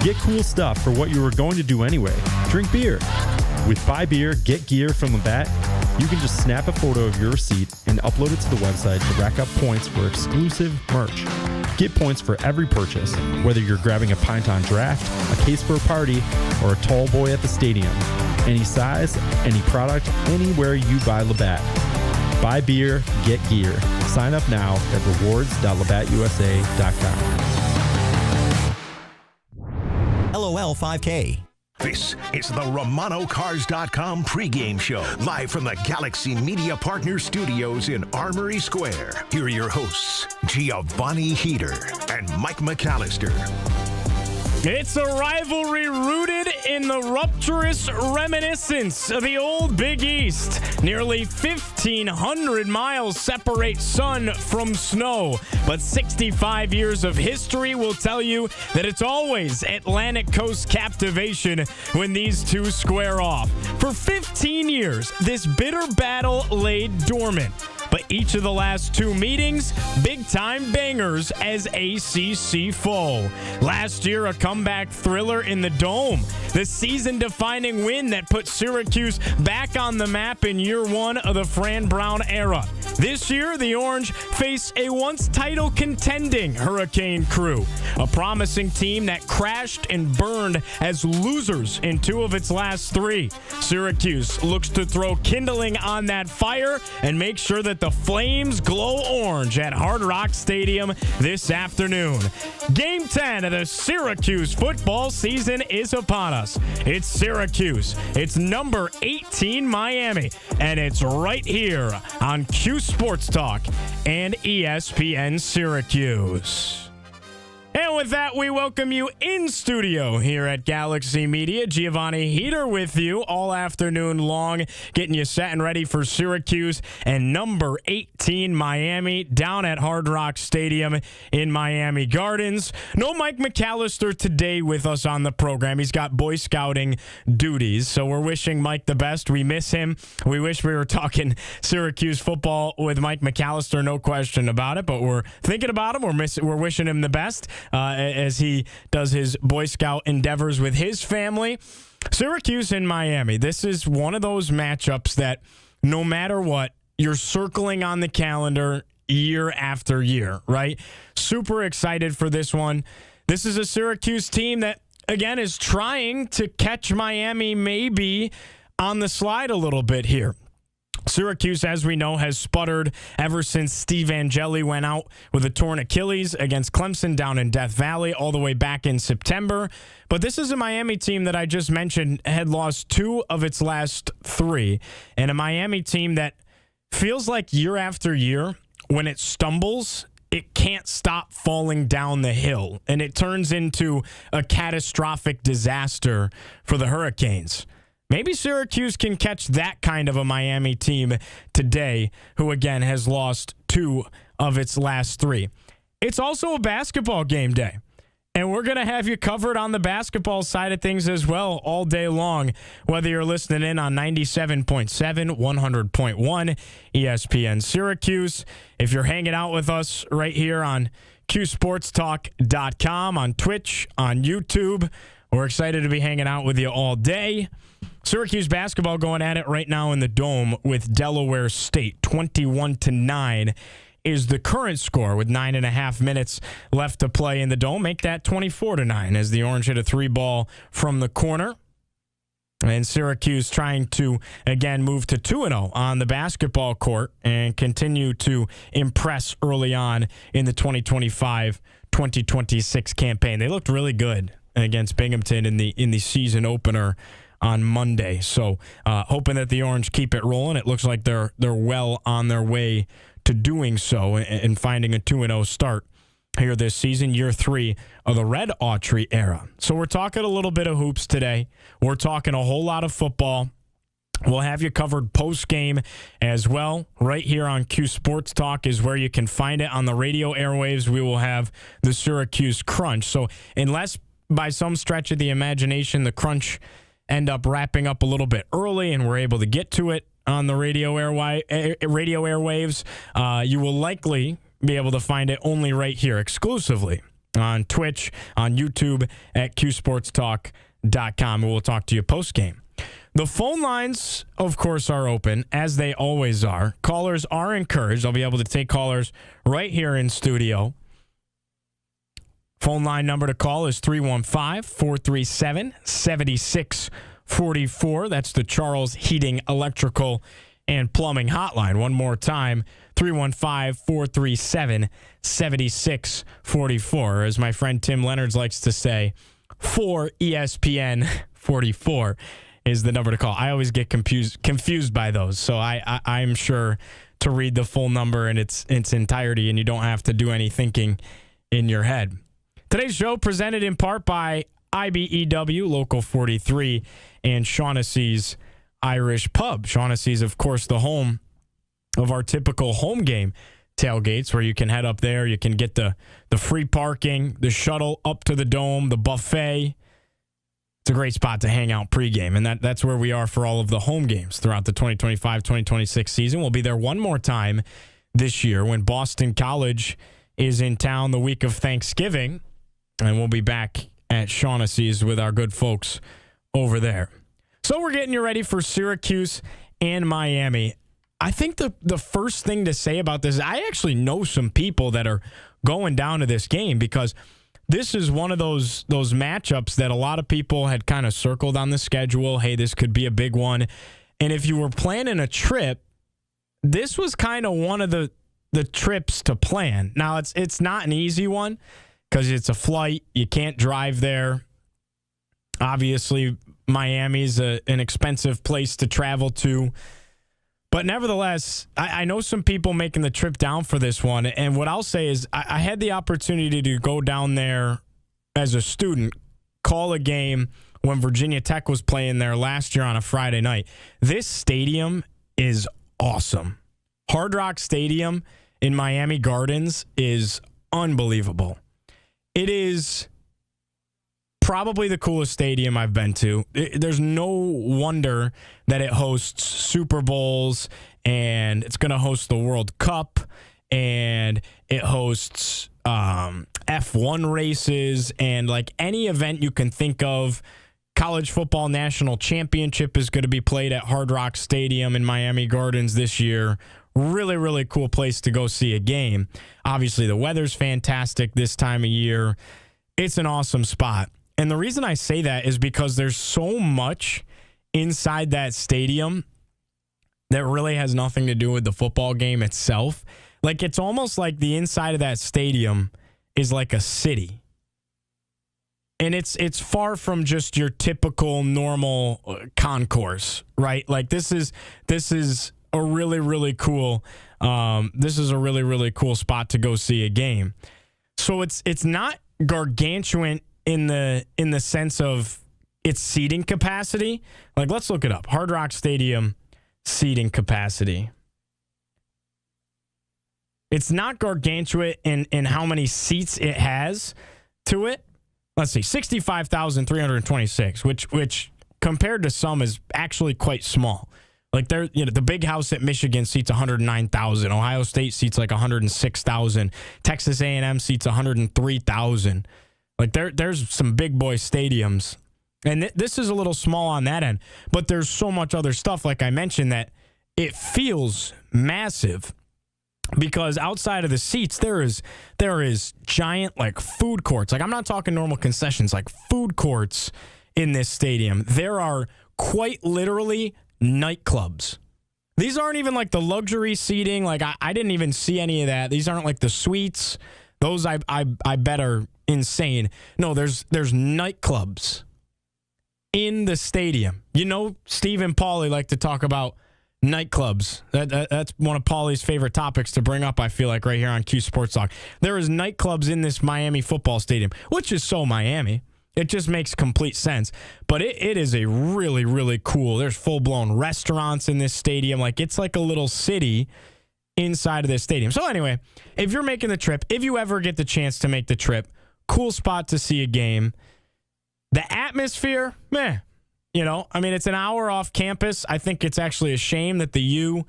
Get cool stuff for what you were going to do anyway. Drink beer. With Buy Beer, Get Gear from Labatt, you can just snap a photo of your receipt and upload it to the website to rack up points for exclusive merch. Get points for every purchase, whether you're grabbing a pint on draft, a case for a party, or a tall boy at the stadium. Any size, any product, anywhere you buy Labatt. Buy beer, get gear. Sign up now at rewards.labattusa.com. LOL 5K. This is the RomanoCars.com pregame show, live from the Galaxy Media Partner Studios in Armory Square. Here are your hosts, Giovanni Heater and Mike McAllister. It's a rivalry rooted in the rapturous reminiscence of the old Big East. Nearly 1,500 miles separate sun from snow, but 65 years of history will tell you that it's always Atlantic Coast captivation when these two square off. For 15 years, this bitter battle laid dormant. But each of the last two meetings, big-time bangers as ACC foe. Last year, a comeback thriller in the Dome. The season-defining win that put Syracuse back on the map in year one of the Fran Brown era. This year, the Orange face a once title-contending Hurricane crew. A promising team that crashed and burned as losers in two of its last three. Syracuse looks to throw kindling on that fire and make sure that the flames glow orange at Hard Rock Stadium this afternoon. Game 10 of the Syracuse football season is upon us. It's Syracuse. It's number 18 Miami. And it's right here on Cuse Sports Talk and ESPN Syracuse. And with that, we welcome you in studio here at Galaxy Media. Giovanni Heater with you all afternoon long, getting you set and ready for Syracuse and number 18 Miami down at Hard Rock Stadium in Miami Gardens. No Mike McAllister today with us on the program. He's got Boy Scouting duties, so we're wishing Mike the best. We miss him. We wish we were talking Syracuse football with Mike McAllister, no question about it, but we're thinking about him. We're wishing him the best. As he does his Boy Scout endeavors with his family. Syracuse and Miami. This is one of those matchups that no matter what, you're circling on the calendar year after year, right? Super excited for this one. This is a Syracuse team that, again, is trying to catch Miami maybe on the slide a little bit here. Syracuse, as we know, has sputtered ever since Steve Angeli went out with a torn Achilles against Clemson down in Death Valley all the way back in September. But this is a Miami team that I just mentioned had lost two of its last three, and a Miami team that feels like year after year, when it stumbles, it can't stop falling down the hill, and it turns into a catastrophic disaster for the Hurricanes. Maybe Syracuse can catch that kind of a Miami team today, who again has lost two of its last three. It's also a basketball game day, and we're going to have you covered on the basketball side of things as well all day long, whether you're listening in on 97.7, 100.1, ESPN Syracuse. If you're hanging out with us right here on QSportsTalk.com, on Twitch, on YouTube, we're excited to be hanging out with you all day. Syracuse basketball going at it right now in the Dome with Delaware State. 21-9 is the current score with 9.5 minutes left to play in the Dome. Make that 24-9 as the Orange hit a three ball from the corner. And Syracuse trying to, again, move to 2-0 on the basketball court and continue to impress early on in the 2025-2026 campaign. They looked really good against Binghamton in the season opener on Monday. So hoping that the Orange keep it rolling. It looks like they're well on their way to doing so and finding a 2-0 start here this season, year 3 of the Red Autry era. So we're talking a little bit of hoops today. We're talking a whole lot of football. We'll have you covered post-game as well. Right here on Cuse Sports Talk is where you can find it on the radio airwaves. We will have the Syracuse Crunch. So unless by some stretch of the imagination the Crunch end up wrapping up a little bit early and we're able to get to it on the radio airwaves, you will likely be able to find it only right here exclusively on Twitch, on YouTube at QSportsTalk.com. And we'll talk to you post-game. The phone lines, of course, are open, as they always are. Callers are encouraged. I'll be able to take callers right here in studio. Phone line number to call is 315-437-7644. That's the Charles Heating, Electrical, and Plumbing Hotline. One more time, 315-437-7644. As my friend Tim Leonards likes to say, 4 ESPN 44 is the number to call. I always get confused by those, so I'm sure to read the full number in its entirety, and you don't have to do any thinking in your head. Today's show presented in part by IBEW, Local 43, and Shaughnessy's Irish Pub. Shaughnessy's, of course, the home of our typical home game tailgates, where you can head up there. You can get the free parking, the shuttle up to the dome, the buffet. It's a great spot to hang out pregame, and that's where we are for all of the home games throughout the 2025-2026 season. We'll be there one more time this year when Boston College is in town the week of Thanksgiving, and we'll be back at Shaughnessy's with our good folks over there. So we're getting you ready for Syracuse and Miami. I think the first thing to say about this, I actually know some people that are going down to this game because this is one of those matchups that a lot of people had kind of circled on the schedule. Hey, this could be a big one. And if you were planning a trip, this was kind of one of the trips to plan. Now, it's not an easy one because it's a flight. You can't drive there. Obviously, Miami's an expensive place to travel to. But nevertheless, I know some people making the trip down for this one. And what I'll say is I had the opportunity to go down there as a student, call a game when Virginia Tech was playing there last year on a Friday night. This stadium is awesome. Hard Rock Stadium in Miami Gardens is unbelievable. It is probably the coolest stadium I've been to. There's no wonder that it hosts Super Bowls, and it's going to host the World Cup, and it hosts F1 races, and like any event you can think of. College Football National Championship is going to be played at Hard Rock Stadium in Miami Gardens this year. Really, really cool place to go see a game. Obviously, the weather's fantastic this time of year. It's an awesome spot. And the reason I say that is because there's so much inside that stadium that really has nothing to do with the football game itself. Like, it's almost like the inside of that stadium is like a city. And it's far from just your typical normal concourse, right? Like, this is a really, really cool really, really cool spot to go see a game. So it's not gargantuan in the sense of its seating capacity. Like, let's look it up. Hard Rock Stadium seating capacity. It's not gargantuan in how many seats it has to it. Let's see, 65,326, which compared to some is actually quite small. Like, the Big House at Michigan seats 109,000. Ohio State seats like 106,000. Texas A&M seats 103,000. Like, there's some big boy stadiums. And this is a little small on that end. But there's so much other stuff, like I mentioned, that it feels massive. Because outside of the seats, there is giant, like, food courts. Like, I'm not talking normal concessions, like food courts in this stadium. There are quite literally nightclubs. These aren't even like the luxury seating. Like, I didn't even see any of that. These aren't like the suites. Those I bet are insane. No, there's nightclubs in the stadium. You know, Steve and Paulie like to talk about nightclubs. That's one of Paulie's favorite topics to bring up, I feel like, right here on Cuse Sports Talk. There is nightclubs in this Miami football stadium, which is so Miami. It just makes complete sense. But it is a really, really cool. There's full-blown restaurants in this stadium. Like, it's like a little city inside of this stadium. So anyway, if you're making the trip, if you ever get the chance to make the trip, cool spot to see a game. The atmosphere, meh. You know, I mean, it's an hour off campus. I think it's actually a shame that the U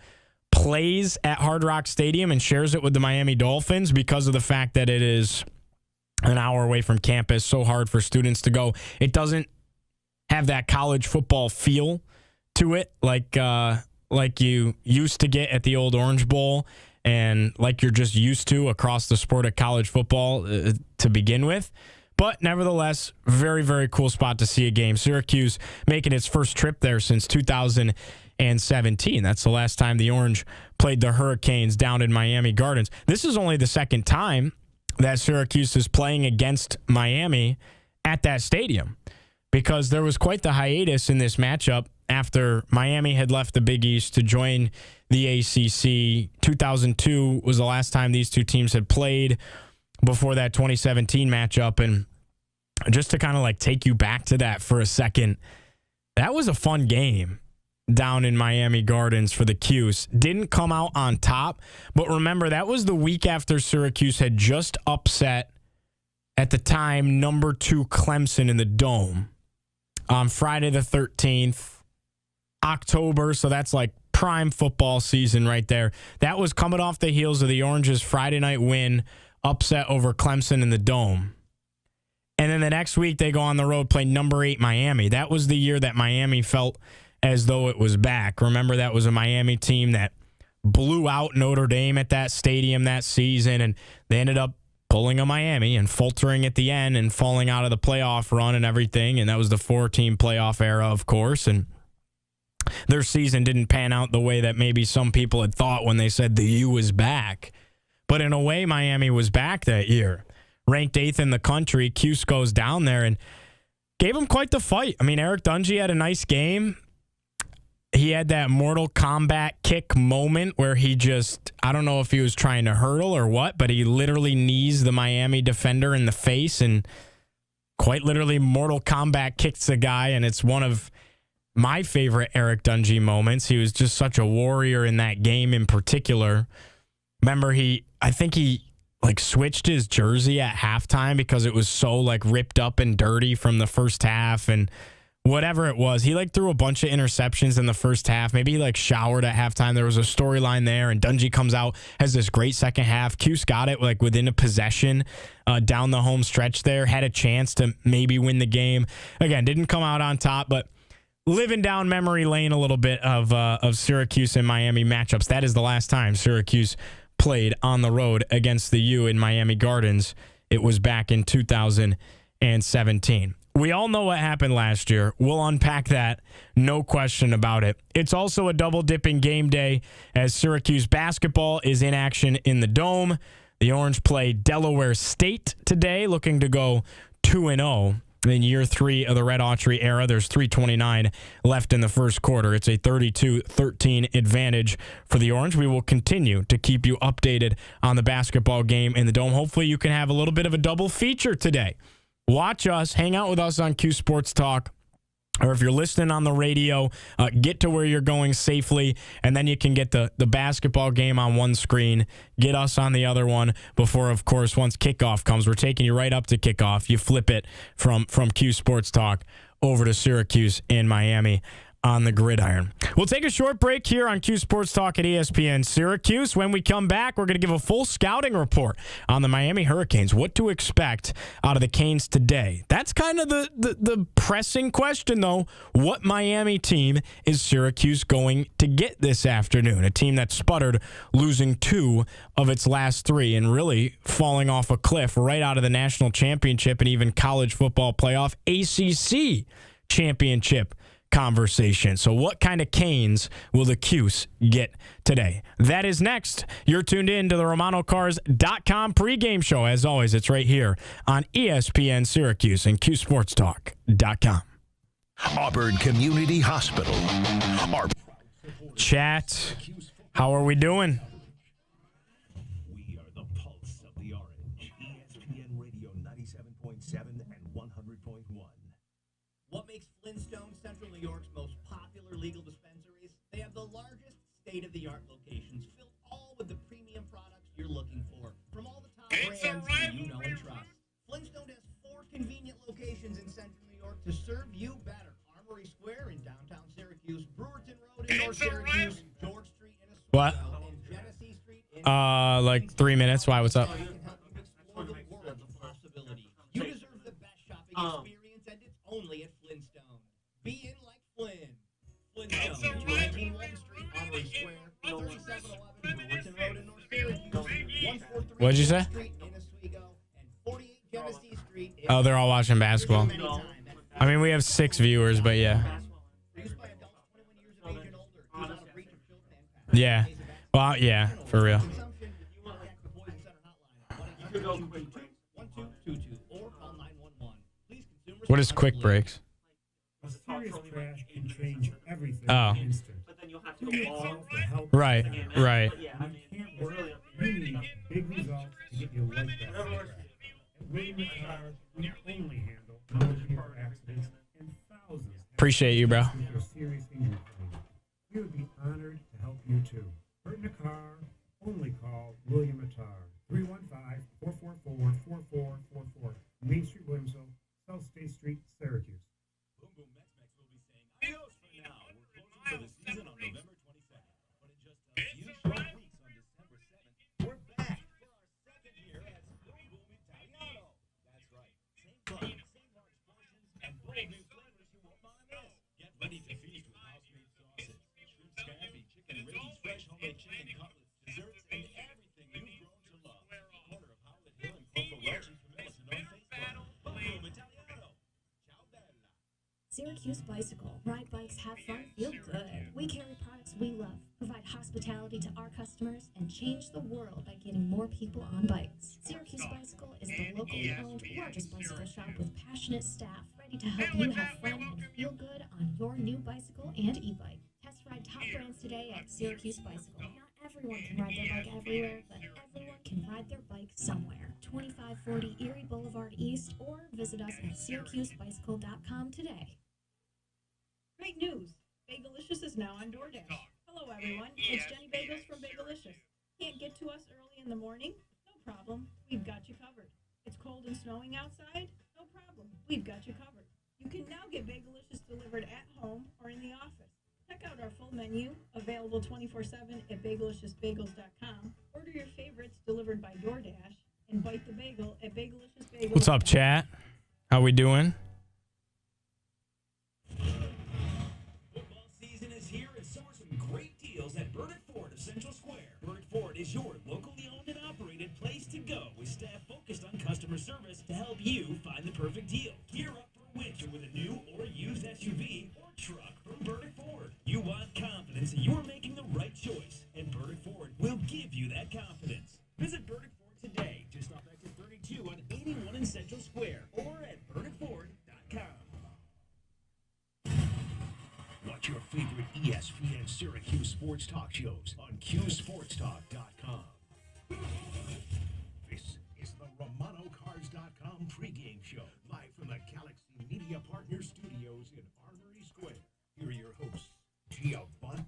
plays at Hard Rock Stadium and shares it with the Miami Dolphins because of the fact that it is an hour away from campus, so hard for students to go. It doesn't have that college football feel to it like you used to get at the old Orange Bowl and like you're just used to across the sport of college football to begin with. But nevertheless, very, very cool spot to see a game. Syracuse making its first trip there since 2017. That's the last time the Orange played the Hurricanes down in Miami Gardens. This is only the second time that Syracuse is playing against Miami at that stadium, because there was quite the hiatus in this matchup after Miami had left the Big East to join the ACC. 2002 was the last time these two teams had played before that 2017 matchup. And just to kind of like take you back to that for a second, that was a fun game down in Miami Gardens for the Cuse. Didn't come out on top, but remember, that was the week after Syracuse had just upset, at the time, number 2 Clemson in the Dome on Friday the 13th, October. So that's like prime football season right there. That was coming off the heels of the Orange's Friday night win, upset over Clemson in the Dome. And then the next week they go on the road, play number 8 Miami. That was the year that Miami felt as though it was back. Remember, that was a Miami team that blew out Notre Dame at that stadium that season, and they ended up pulling a Miami and faltering at the end and falling out of the playoff run and everything. And that was the 4-team playoff era, of course. And their season didn't pan out the way that maybe some people had thought when they said the U was back. But in a way, Miami was back that year. Ranked 8th in the country, Cuse goes down there and gave him quite the fight. I mean, Eric Dungey had a nice game. He had that Mortal Kombat kick moment where he just, I don't know if he was trying to hurdle or what, but he literally knees the Miami defender in the face and quite literally Mortal Kombat kicks the guy. And it's one of my favorite Eric Dungey moments. He was just such a warrior in that game in particular. Remember, I think he like switched his jersey at halftime because it was so like ripped up and dirty from the first half, and whatever it was, he like threw a bunch of interceptions in the first half. Maybe he like showered at halftime. There was a storyline there, and Dungey comes out, has this great second half. Cuse got it like within a possession down the home stretch there, had a chance to maybe win the game. Again, didn't come out on top, but living down memory lane a little bit of Syracuse and Miami matchups. That is the last time Syracuse played on the road against the U in Miami Gardens. It was back in 2017. We all know what happened last year. We'll unpack that, no question about it. It's also a double-dipping game day as Syracuse basketball is in action in the Dome. The Orange play Delaware State today, looking to go 2-0 in year 3 of the Red Autry era. There's 3:29 left in the first quarter. It's a 32-13 advantage for the Orange. We will continue to keep you updated on the basketball game in the Dome. Hopefully you can have a little bit of a double feature today. Watch us, hang out with us on Cuse Sports Talk, or if you're listening on the radio, get to where you're going safely, and then you can get the basketball game on one screen, get us on the other one before, of course, once kickoff comes. We're taking you right up to kickoff. You flip it from Cuse Sports Talk over to Syracuse and Miami on the gridiron. We'll take a short break here on Cuse Sports Talk at ESPN Syracuse. When we come back, we're going to give a full scouting report on the Miami Hurricanes, what to expect out of the Canes today. That's kind of the pressing question, though. What Miami team is Syracuse going to get this afternoon? A team that sputtered, losing 2 of its last 3 and really falling off a cliff right out of the national championship and even college football playoff ACC championship conversation. So what kind of Canes will the Cuse get today? That is next. You're tuned in to the RomanoCars.com pregame show. As always, it's right here on ESPN Syracuse and CuseSportsTalk.com. Auburn Community Hospital. Chat, how are we doing? We are the pulse of the orange. ESPN Radio 97.7 and 100.1. What makes Flintstone Central New York's most popular legal dispensaries? They have the largest state-of-the-art locations filled all with the premium products you're looking for. From all the top brands you know and trust. Flintstone has 4 convenient locations in Central New York to serve you better. Armory Square in downtown Syracuse, Brewerton Road in North Syracuse, George Street in What? and Genesee Street in Like 3 minutes. Why? What's up? can help you explore the world of possibilities. 219 Walton Street, Armory Square, 3711 Brewerton Road in North Syracuse, 143 What'd you say? Street in Oswego, and 48 Genesee Street in Oh, they're all watching basketball. I mean, we have 6 viewers, but yeah. Used by adults 21 years of age and older. Do not breach of children and Yeah. Well, yeah, for real. consumption. If you want to text the Poison Center hotline at 1-800-222-1222 or call 911. Please consume What is quick breaks? A serious crash can change everything Oh. in an instant. But then you'll have to You go need all help to help. Right, right. Yeah, I mean, You can't work. You need big results to get you like that. At William Cars, we only handle motor vehicle accidents and thousands have Appreciate you, bro. with their serious injury claim. We would be honored to help you too. Hurt in a car, only call William Attar. 315-444-4444. Main Street, Williamsville, South State Street, Syracuse. Boom Boom Mex Mex will be saying adios for now. We're closing for the season on November 22nd. But in just a few short weeks on December 7th, we're back for our second year as Boom Boom Italiano. That's right. Same price, same large portions, and bold new flavors you won't want to miss. Get ready to feast with house-made sauces, shrimp scampi, chicken ribs, fresh homemade chicken cutlets, desserts, and everything you've grown to love. Corner of Howlett Hill and Corporal Welch and Camillison on Facebook. Boom Boom Italiano. Ciao bella. Syracuse Bicycle. Ride bikes, have fun, feel good. We carry products we love, provide hospitality to our customers, and change the world by getting more people on bikes. Syracuse Bicycle is the locally owned, largest bicycle shop with passionate staff ready to help you have fun and feel good on your new bicycle and e-bike. Test ride top brands today at Syracuse Bicycle. Not everyone can ride their bike everywhere, but everyone can ride their bike somewhere. 2540 Erie Boulevard East, or visit us at syracusebicycle.com today. Great news! Bagelicious is now on DoorDash. Hello, everyone. It's Jenny Bagels from Bagelicious. Can't get to us early in the morning? No problem. We've got you covered. It's cold and snowing outside? No problem. We've got you covered. You can now get Bagelicious delivered at home or in the office. Check out our full menu, available 24/7 at bageliciousbagels.com. Order your favorites delivered by DoorDash, and bite the bagel at Bagelicious Bagels. What's up, chat? How we doing? Football season is here, and so are some great deals at Burnett Ford of Central Square. Burnett Ford is your locally owned and operated place to go, with staff focused on customer service to help you find the perfect deal. Gear up for winter with a new or used SUV or truck from Burnett Ford. You want confidence that you are making the right choice, and Burnett Ford will give you that confidence. Visit Burnett Ford today, just off exit 32 on 81 in Central Square, or at BurnettFord.com. Watch your favorite ESPN Syracuse sports talk shows on CuseSportsTalk.com. This is the RomanoCars.com pregame show, live from the Galaxy Media Partners Studios in Armory Square. Here are your hosts, Giovanni.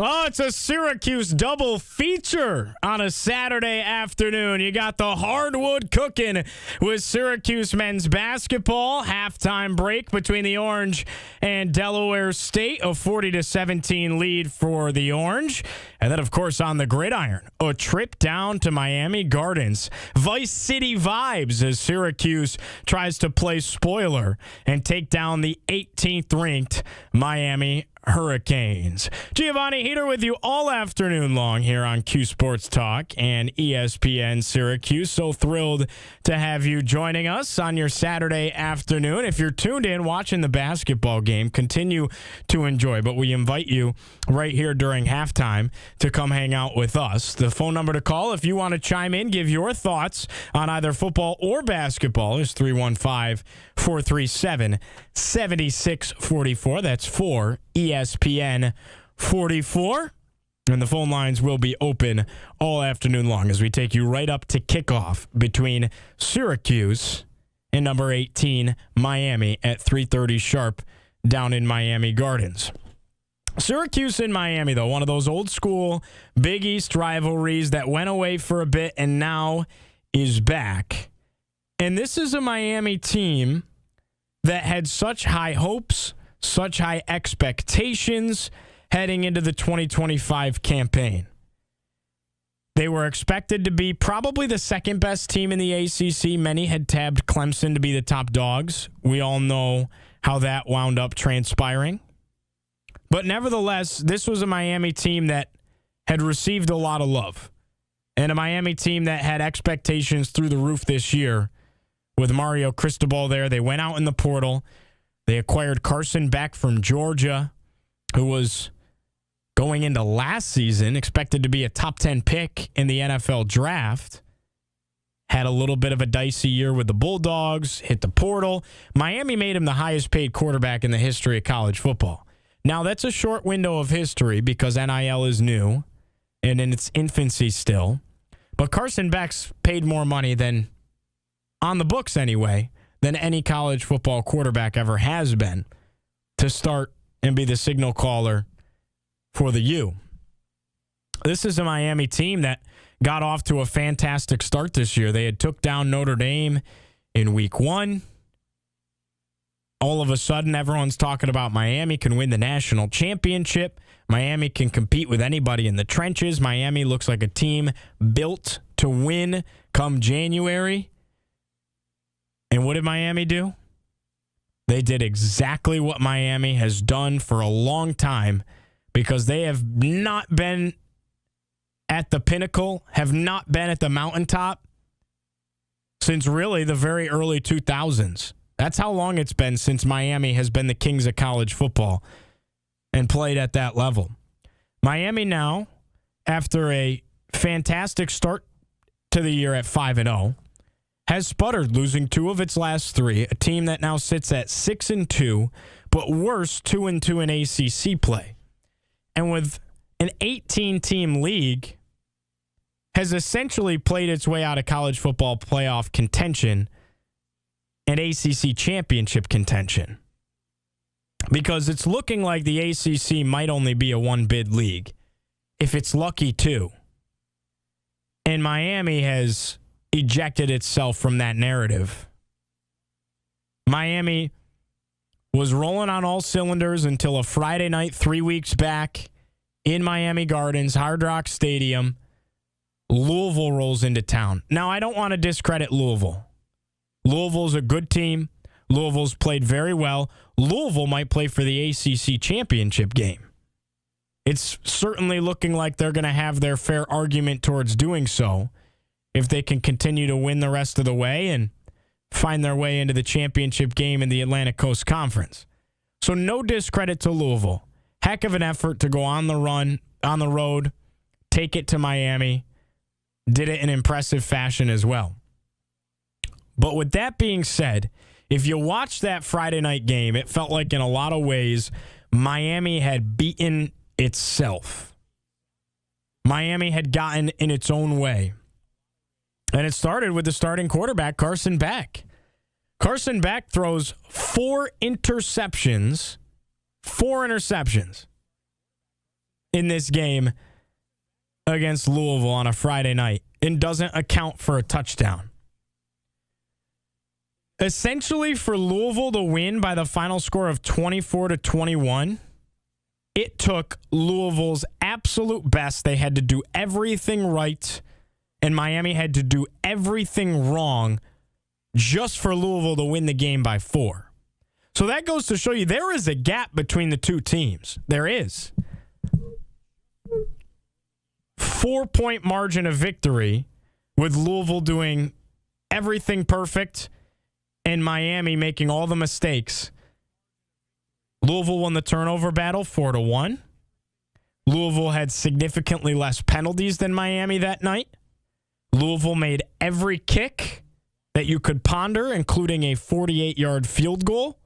Oh, it's a Syracuse double feature on a Saturday afternoon. You got the hardwood cooking with Syracuse men's basketball. Halftime break between the Orange and Delaware State. A 40-17 lead for the Orange. And then, of course, on the gridiron, a trip down to Miami Gardens. Vice City vibes as Syracuse tries to play spoiler and take down the 18th-ranked Miami Hurricanes. Giovanni Heater with you all afternoon long here on Q Sports Talk and ESPN Syracuse. So thrilled to have you joining us on your Saturday afternoon. If you're tuned in watching the basketball game, continue to enjoy. But we invite you right here during halftime to come hang out with us. The phone number to call if you want to chime in, give your thoughts on either football or basketball is 315-437-7644. That's 4 ESPN 44. And the phone lines will be open all afternoon long as we take you right up to kickoff between Syracuse and number 18, Miami, at 3:30 sharp down in Miami Gardens. Syracuse and Miami, though, one of those old school Big East rivalries that went away for a bit and now is back. And this is a Miami team that had such high hopes, such high expectations heading into the 2025 campaign. They were expected to be probably the second best team in the ACC. Many had tabbed Clemson to be the top dogs. We all know how that wound up transpiring. But nevertheless, this was a Miami team that had received a lot of love. And a Miami team that had expectations through the roof this year with Mario Cristobal there. They went out in the portal. They acquired Carson Beck from Georgia, who was going into last season, expected to be a top 10 pick in the NFL draft. Had a little bit of a dicey year with the Bulldogs, hit the portal. Miami made him the highest paid quarterback in the history of college football. Now, that's a short window of history because NIL is new and in its infancy still. But Carson Beck's paid more money than, on the books anyway, than any college football quarterback ever has been to start and be the signal caller for the U. This is a Miami team that got off to a fantastic start this year. They had took down Notre Dame in week 1. All of a sudden, everyone's talking about Miami can win the national championship. Miami can compete with anybody in the trenches. Miami looks like a team built to win come January. And what did Miami do? They did exactly what Miami has done for a long time, because they have not been at the pinnacle, have not been at the mountaintop since really the very early 2000s. That's how long it's been since Miami has been the kings of college football and played at that level. Miami now, after a fantastic start to the year at 5-0, has sputtered, losing 2 of its last 3, a team that now sits at 6-2, but worse, 2-2 in ACC play. And with an 18-team league, has essentially played its way out of college football playoff contention and ACC championship contention. Because it's looking like the ACC might only be a one-bid league, if it's lucky too. And Miami has ejected itself from that narrative. Miami was rolling on all cylinders until a Friday night 3 weeks back in Miami Gardens, Hard Rock Stadium. Louisville rolls into town. Now, I don't want to discredit Louisville. Louisville's a good team. Louisville's played very well. Louisville might play for the ACC championship game. It's certainly looking like they're going to have their fair argument towards doing so if they can continue to win the rest of the way and find their way into the championship game in the Atlantic Coast Conference. So no discredit to Louisville. Heck of an effort to go on the road, take it to Miami. Did it in impressive fashion as well. But with that being said, if you watch that Friday night game, it felt like in a lot of ways Miami had beaten itself. Miami had gotten in its own way. And it started with the starting quarterback, Carson Beck. Carson Beck throws 4 interceptions in this game against Louisville on a Friday night and doesn't account for a touchdown. Essentially, for Louisville to win by the final score of 24-21, it took Louisville's absolute best. They had to do everything right, and Miami had to do everything wrong just for Louisville to win the game by 4. So that goes to show you there is a gap between the two teams. There is. 4-point margin of victory with Louisville doing everything perfect and Miami making all the mistakes. Louisville won the turnover battle 4-1. Louisville had significantly less penalties than Miami that night. Louisville made every kick that you could ponder, including a 48-yard field goal.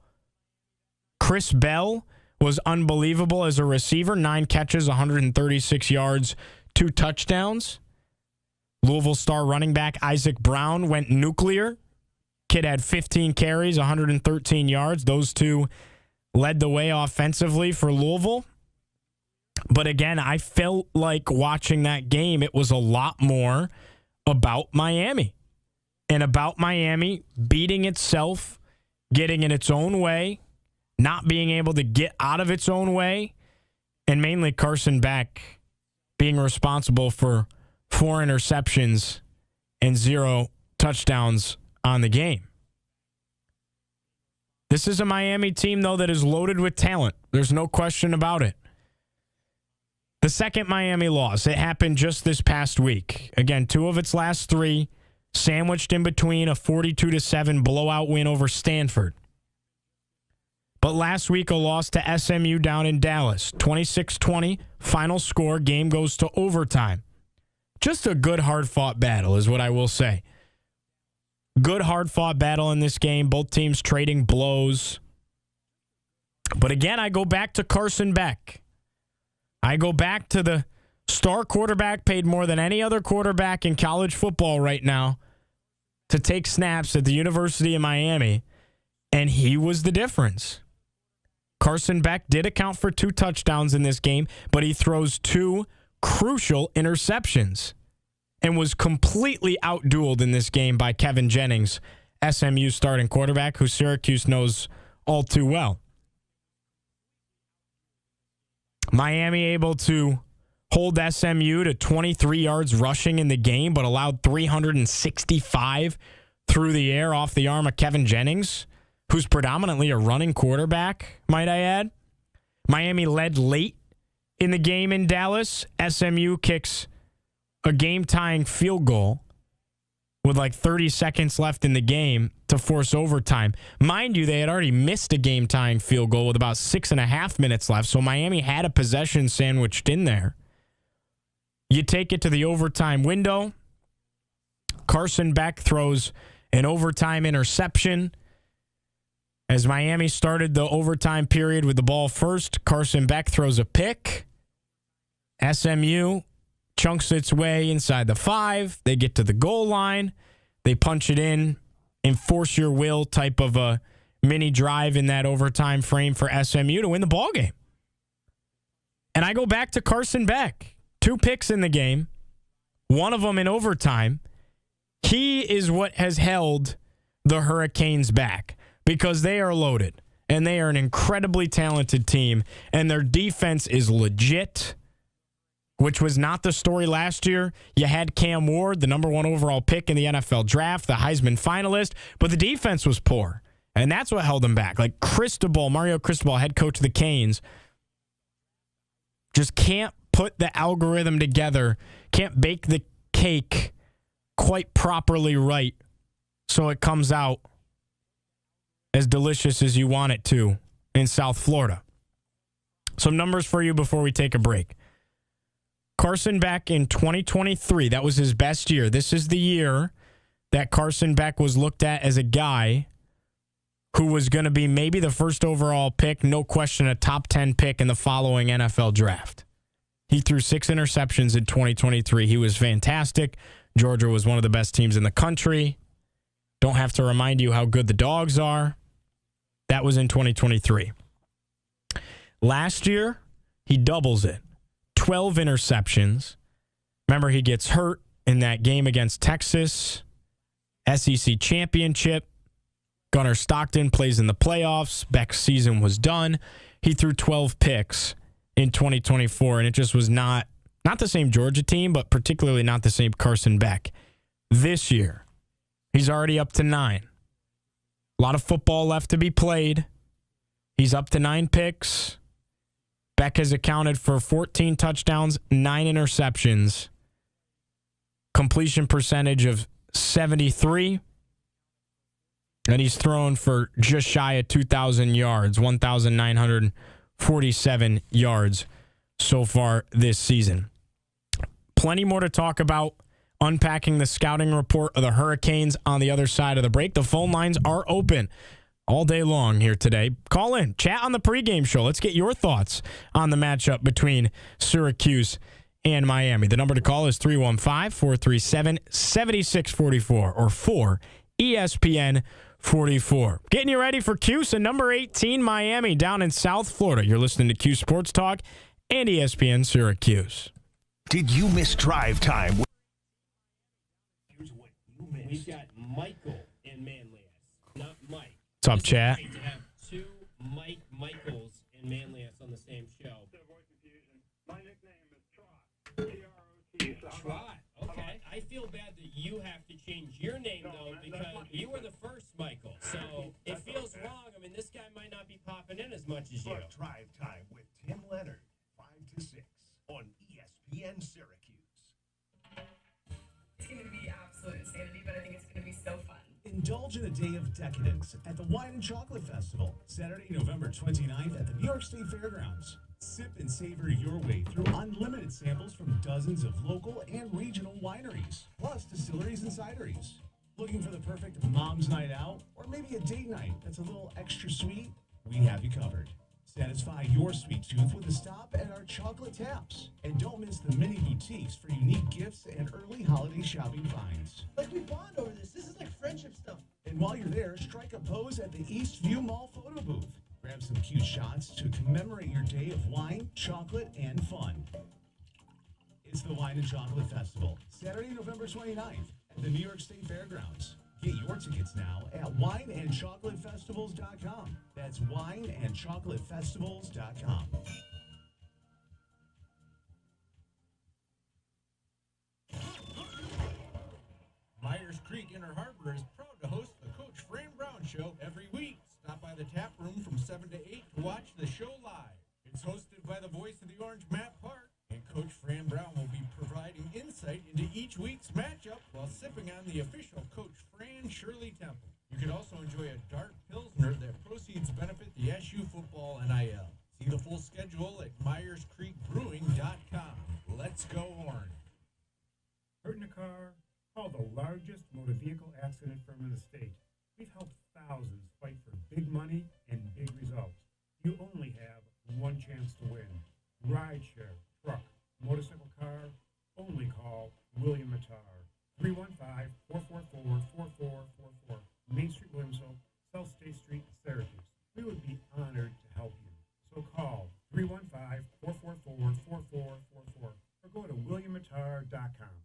Chris Bell was unbelievable as a receiver. 9 catches, 136 yards, 2 touchdowns. Louisville star running back Isaac Brown went nuclear. Kid had 15 carries, 113 yards. Those two led the way offensively for Louisville. But again, I felt like watching that game, it was a lot more about Miami. And about Miami beating itself, getting in its own way, not being able to get out of its own way, and mainly Carson Beck being responsible for 4 interceptions and 0 touchdowns on the game. This is a Miami team, though, that is loaded with talent. There's no question about it. The second Miami loss, it happened just this past week. Again, 2 of its last 3 sandwiched in between a 42-7 blowout win over Stanford. But last week, a loss to SMU down in Dallas. 26-20, final score, game goes to overtime. Just a good, hard-fought battle is what I will say. Good, hard-fought battle in this game. Both teams trading blows. But again, I go back to Carson Beck. I go back to the star quarterback paid more than any other quarterback in college football right now to take snaps at the University of Miami, and he was the difference. Carson Beck did account for 2 touchdowns in this game, but he throws 2 crucial interceptions and was completely outdueled in this game by Kevin Jennings, SMU starting quarterback, who Syracuse knows all too well. Miami able to hold SMU to 23 yards rushing in the game, but allowed 365 through the air off the arm of Kevin Jennings, who's predominantly a running quarterback, might I add. Miami led late in the game in Dallas. SMU kicks a game-tying field goal with like 30 seconds left in the game to force overtime. Mind you, they had already missed a game-tying field goal with about 6.5 minutes left, so Miami had a possession sandwiched in there. You take it to the overtime window. Carson Beck throws an overtime interception. As Miami started the overtime period with the ball first, Carson Beck throws a pick. SMU chunks its way inside the 5. They get to the goal line. They punch it in, enforce your will type of a mini drive in that overtime frame for SMU to win the ball game. And I go back to Carson Beck. 2 picks in the game, one of them in overtime. He is what has held the Hurricanes back because they are loaded and they are an incredibly talented team and their defense is legit, which was not the story last year. You had Cam Ward, the number 1 overall pick in the NFL draft, the Heisman finalist, but the defense was poor. And that's what held them back. Like Mario Cristobal, head coach of the Canes, just can't put the algorithm together, can't bake the cake quite properly right so it comes out as delicious as you want it to in South Florida. Some numbers for you before we take a break. Carson Beck in 2023, that was his best year. This is the year that Carson Beck was looked at as a guy who was going to be maybe the first overall pick, no question a top 10 pick in the following NFL draft. He threw 6 interceptions in 2023. He was fantastic. Georgia was one of the best teams in the country. Don't have to remind you how good the Dogs are. That was in 2023. Last year, he doubles it. 12 interceptions. Remember, he gets hurt in that game against Texas. SEC championship. Gunnar Stockton plays in the playoffs. Beck's season was done. He threw 12 picks in 2024, and it just was not the same Georgia team, but particularly not the same Carson Beck. This year, he's already up to 9. A lot of football left to be played. He's up to 9 picks. Beck has accounted for 14 touchdowns, 9 interceptions, completion percentage of 73, and he's thrown for just shy of 2,000 yards, 1,947 yards so far this season. Plenty more to talk about, unpacking the scouting report of the Hurricanes on the other side of the break. The phone lines are open all day long here today. Call in, chat on the pregame show. Let's get your thoughts on the matchup between Syracuse and Miami. The number to call is 315-437-7644 or 4ESPN44. Getting you ready for Cuse and number 18 Miami down in South Florida. You're listening to Cuse Sports Talk and ESPN Syracuse. Did you miss Drive Time? Here's what you missed. We've got Michael in Manlius, not Mike. What's up, chat? To have 2 Mike Michaels in Manlius on the same show. My nickname is Trot. T-R-O-T. Trot. Okay. not be popping in as much as you. But Drive Time with Tim Leonard, 5 to 6 on ESPN Syracuse. It's going to be absolute insanity, but I think it's going to be so fun. Indulge in a day of decadence at the Wine and Chocolate Festival, Saturday, November 29th at the New York State Fairgrounds. Sip and savor your way through unlimited samples from dozens of local and regional wineries, plus distilleries and cideries. Looking for the perfect mom's night out, or maybe a date night that's a little extra sweet? We have you covered. Satisfy your sweet tooth with a stop at our chocolate taps. And don't miss the mini boutiques for unique gifts and early holiday shopping finds. Like we bond over this. This is like friendship stuff. And while you're there, strike a pose at the Eastview Mall photo booth. Grab some cute shots to commemorate your day of wine, chocolate, and fun. It's the Wine and Chocolate Festival, Saturday, November 29th at the New York State Fairgrounds. Get your tickets now at wineandchocolatefestivals.com. That's wineandchocolatefestivals.com. Myers Creek Inner Harbor is proud to host the Coach Fran Brown Show every week. Stop by the tap room from 7 to 8 to watch the show live. It's hosted by the voice of the Orange, Matt Park, and Coach Fran Brown will be providing insight into each week's matchup while sipping on the official Coach Fran Shirley Temple. You can also enjoy a dark Pilsner that proceeds benefit the SU football NIL. See the full schedule at MyersCreekBrewing.com. Let's go Orange. Hurt in a car? Call the largest motor vehicle accident firm in the state. We've helped thousands fight for big money and big results. You only have one chance to win. Rideshare, truck, motorcycle car, only call William Mattar. 315-444-4444. Main Street, Williamsville, South State Street, Syracuse. We would be honored to help you. So call 315-444-4444 or go to williammattar.com.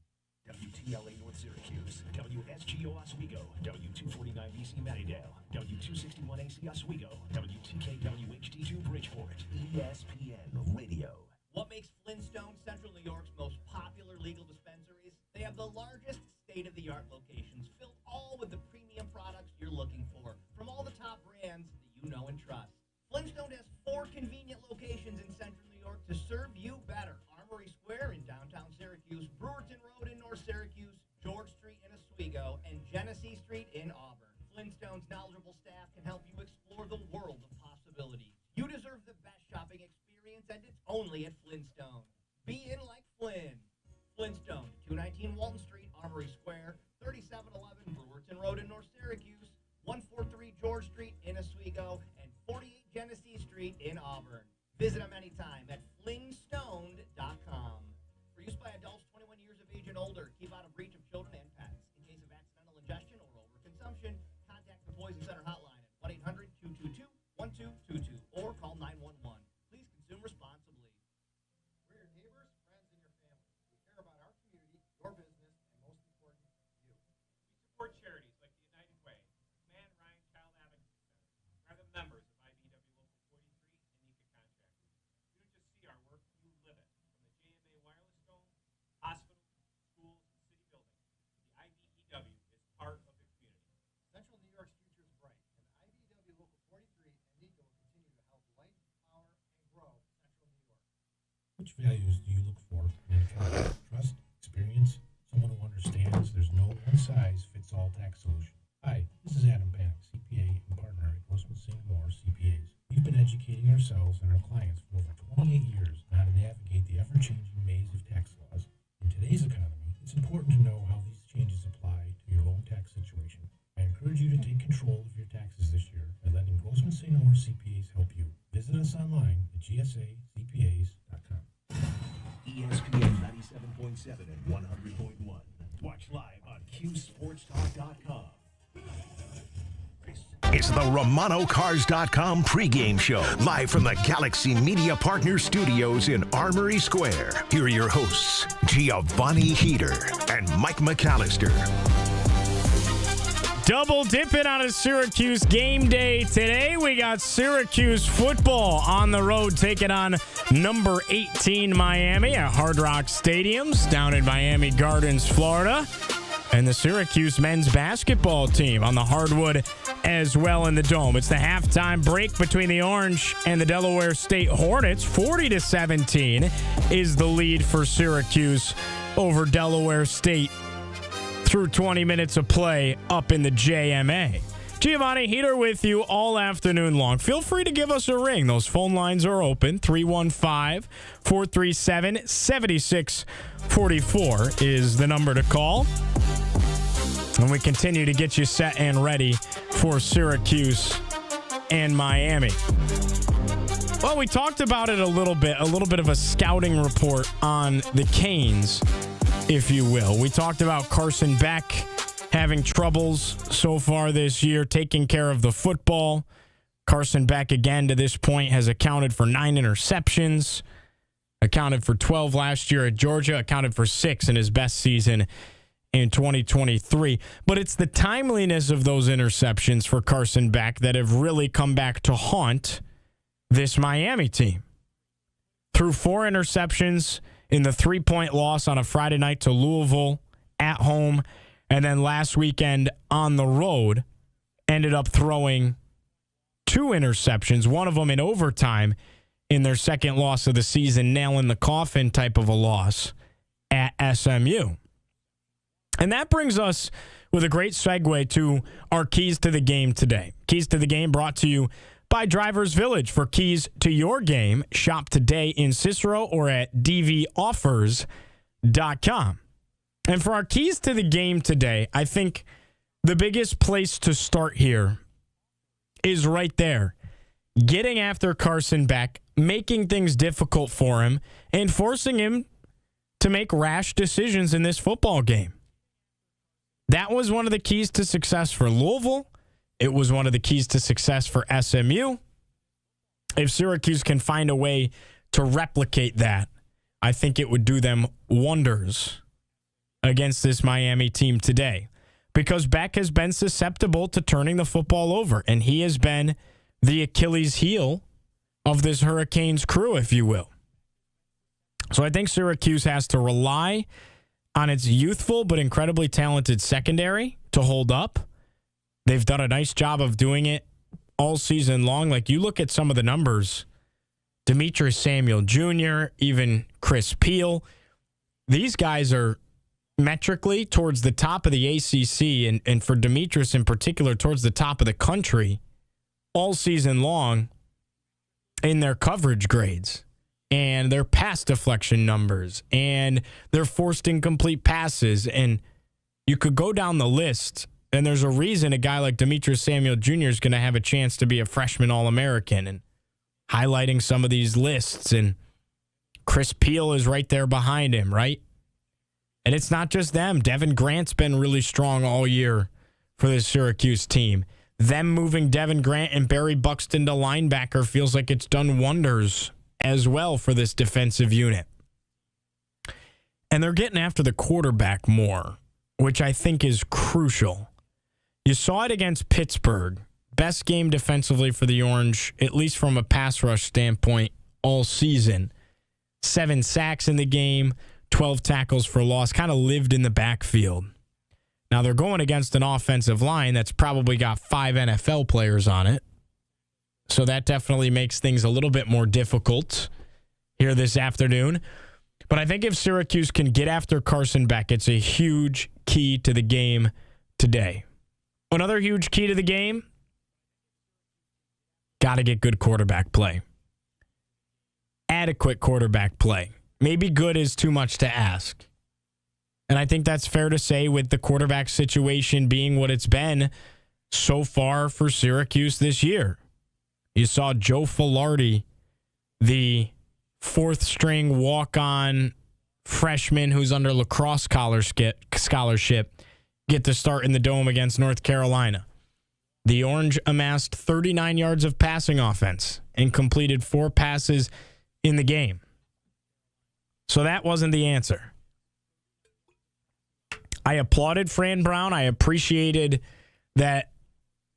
WTLA North Syracuse, WSGO Oswego, W249BC Mattydale, W261AC Oswego, WTKWHD2 Bridgeport, ESPN Radio. What makes Flintstone Central New York's most popular legal dispensaries? They have the largest state-of-the-art locations filled all with the premium products you're looking for from all the top brands that you know and trust. Flintstone has 4 convenient locations in Central New York to serve you better. Armory Square in downtown Syracuse, Brewerton Road in North Syracuse, George Street in Oswego, and Genesee Street in Auburn. Flintstone's knowledgeable staff can help you explore the world of possibilities. You deserve the best shopping experience, and it's only at Flintstone. Be in like Flynn. Flintstone, 219 Walton Street, Armory Square, 3711 Brewerton Road in North Syracuse, 143 George Street in Oswego, and 48 Genesee Street in Auburn. Visit them anytime at flingstone.com. For use by adults 21 years of age and older, keep out of reach of children and pets. In case of accidental ingestion or overconsumption, contact the Poison Center hotline at 1-800-222-1222 or call 911. Please consume responsibly. We're your neighbors, friends, and your family. We care about our community, your business, and most important, you. We support charities like the United Way, Man Ryan Child Advocacy Center, and are the members of IBW Local 43 and NECA contractors. You don't just see our work, you live it. From the JMA Wireless Dome, hospitals, schools, and city buildings, the IBEW is part of the community. Central New York's future is bright, and IBW Local 43 and NECA will continue to help light, power, and grow Central New York. Which values do you look for in a client? Trust, experience, someone who understands there's no one-size-fits-all tax solution. Hi, this is Adam Panic, CPA and partner at Grossman St. Moore CPAs. We've been educating ourselves and our clients for over 28 years on how to navigate the ever-changing maze of tax laws. In today's economy, it's important to know how these changes apply to your own tax situation. I encourage you to take control of your taxes this year by letting Grossman St. Moore CPAs help you. Visit us online at gsacpas.com. ESPN 97.7 and 100.1. Watch live on CuseSportsTalk.com. It's the RomanoCars.com pregame show, live from the Galaxy Media Partner Studios in Armory Square. Here are your hosts, Giovanni Heater and Mike McAllister. Double dipping on a Syracuse game day today. We got Syracuse football on the road taking on number 18 Miami at Hard Rock Stadiums down in Miami Gardens, Florida. and the Syracuse men's basketball team on the hardwood as well in the Dome. It's the halftime break between the Orange and the Delaware State Hornets. 40-17 is the lead for Syracuse over Delaware State through 20 minutes of play up in the JMA. Giovanni Heater with you all afternoon long. Feel free to give us a ring. Those phone lines are open. 315-437-7644 is the number to call. And we continue to get you set and ready for Syracuse and Miami. Well, we talked about it a little bit of a scouting report on the Canes, if you will. We talked about Carson Beck having troubles so far this year, taking care of the football. Carson Beck, again, to this point, has accounted for 9 interceptions, accounted for 12 last year at Georgia, accounted for 6 in his best season in 2023. But it's the timeliness of those interceptions for Carson Beck that have really come back to haunt this Miami team. Through 4 interceptions in the 3-point loss on a Friday night to Louisville at home, and then last weekend on the road, ended up throwing 2 interceptions, one of them in overtime in their second loss of the season, nail in the coffin type of a loss at SMU. And that brings us with a great segue to our keys to the game today. Keys to the game brought to you by Drivers Village. For keys to your game, shop today in Cicero or at dvoffers.com. And for our keys to the game today, I think the biggest place to start here is right there. Getting after Carson Beck, making things difficult for him, and forcing him to make rash decisions in this football game. That was one of the keys to success for Louisville. It was one of the keys to success for SMU. If Syracuse can find a way to replicate that, I think it would do them wonders against this Miami team today, because Beck has been susceptible to turning the football over, and he has been the Achilles heel of this Hurricanes crew, if you will. So I think Syracuse has to rely on its youthful but incredibly talented secondary to hold up. They've done a nice job of doing it all season long. Like, you look at some of the numbers, Demetrius Samuel Jr., even Chris Peel, these guys are metrically towards the top of the ACC, and for Demetrius in particular, towards the top of the country all season long in their coverage grades and their pass deflection numbers and their forced incomplete passes. And you could go down the list, and there's a reason a guy like Demetrius Samuel Jr. is going to have a chance to be a freshman All-American, and highlighting some of these lists. And Chris Peel is right there behind him, right? And it's not just them. Devin Grant's been really strong all year for this Syracuse team. Them moving Devin Grant and Barry Buxton to linebacker feels like it's done wonders as well for this defensive unit. And they're getting after the quarterback more, which I think is crucial. You saw it against Pittsburgh. Best game defensively for the Orange, at least from a pass rush standpoint, all season. 7 sacks in the game, 12 tackles for loss, kind of lived in the backfield. Now they're going against an offensive line that's probably got 5 NFL players on it. So that definitely makes things a little bit more difficult here this afternoon. But I think if Syracuse can get after Carson Beck, it's a huge key to the game today. Another huge key to the game, got to get good quarterback play. Adequate quarterback play. Maybe good is too much to ask. And I think that's fair to say with the quarterback situation being what it's been so far for Syracuse this year. You saw Joe Filardi, the 4th-string walk-on freshman who's under lacrosse scholarship, get to start in the Dome against North Carolina. The Orange amassed 39 yards of passing offense and completed 4 passes in the game. So that wasn't the answer. I applauded Fran Brown. I appreciated that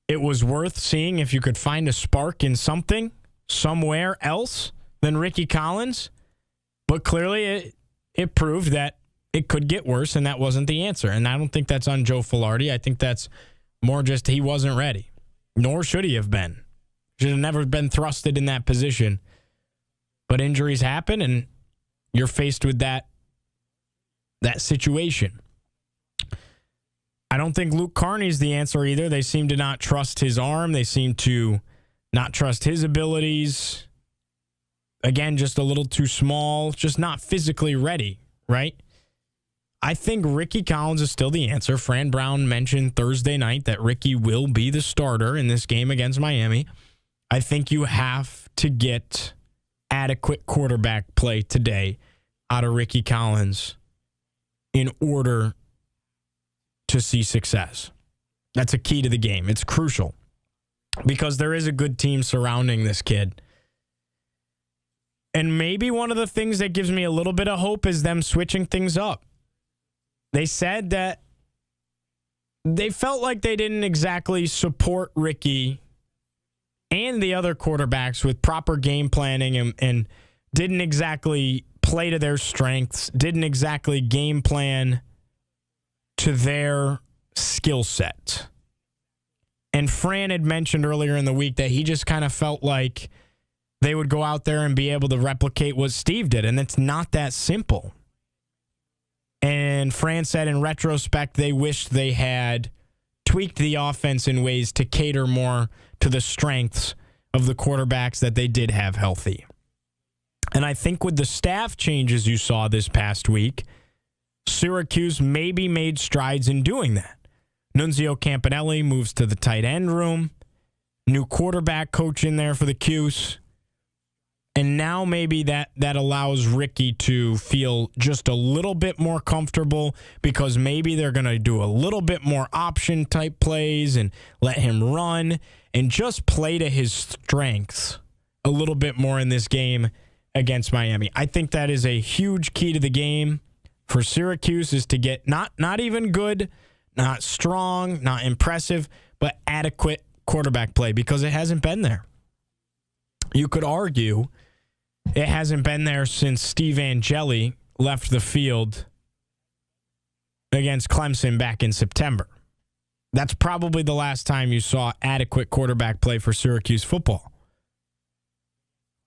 it was worth seeing if you could find a spark in something somewhere else than Ricky Collins. But clearly it proved that it could get worse, and that wasn't the answer. And I don't think that's on Joe Filardi. I think that's more just he wasn't ready, nor should he have been. Should have never been thrusted in that position. But injuries happen, and you're faced with that situation. I don't think Luke Carney's the answer either. They seem to not trust his arm. They seem to not trust his abilities. Again, just a little too small, just not physically ready, right? I think Ricky Collins is still the answer. Fran Brown mentioned Thursday night that Ricky will be the starter in this game against Miami. I think you have to get adequate quarterback play today out of Ricky Collins in order to see success. That's a key to the game. It's crucial because there is a good team surrounding this kid. And maybe one of the things that gives me a little bit of hope is them switching things up. They said that they felt like they didn't exactly support Ricky and the other quarterbacks with proper game planning and didn't exactly play to their strengths, didn't exactly game plan to their skill set. And Fran had mentioned earlier in the week that he just kind of felt like they would go out there and be able to replicate what Steve did, and it's not that simple. And Fran said in retrospect they wished they had tweaked the offense in ways to cater more to the strengths of the quarterbacks that they did have healthy. And I think with the staff changes you saw this past week, Syracuse maybe made strides in doing that. Nunzio Campanelli moves to the tight end room. New quarterback coach in there for the Cuse. And now maybe that allows Ricky to feel just a little bit more comfortable because maybe they're going to do a little bit more option type plays and let him run and just play to his strengths a little bit more in this game against Miami. I think that is a huge key to the game for Syracuse is to get not even good, not strong, not impressive, but adequate quarterback play because it hasn't been there. You could argue it hasn't been there since Steve Angeli left the field against Clemson back in September. That's probably the last time you saw adequate quarterback play for Syracuse football.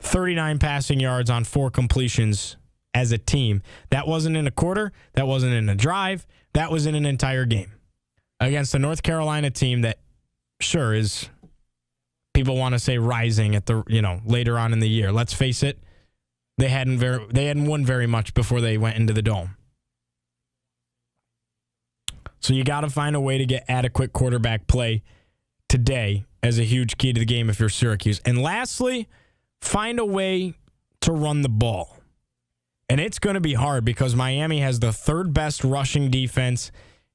39 passing yards on 4 completions as a team. That wasn't in a quarter. That wasn't in a drive. That was in an entire game against a North Carolina team that sure is, people want to say rising at the, later on in the year. Let's face it, they hadn't won very much before they went into the Dome. So you got to find a way to get adequate quarterback play today as a huge key to the game if you're Syracuse. And lastly, find a way to run the ball. And it's going to be hard because Miami has the 3rd best rushing defense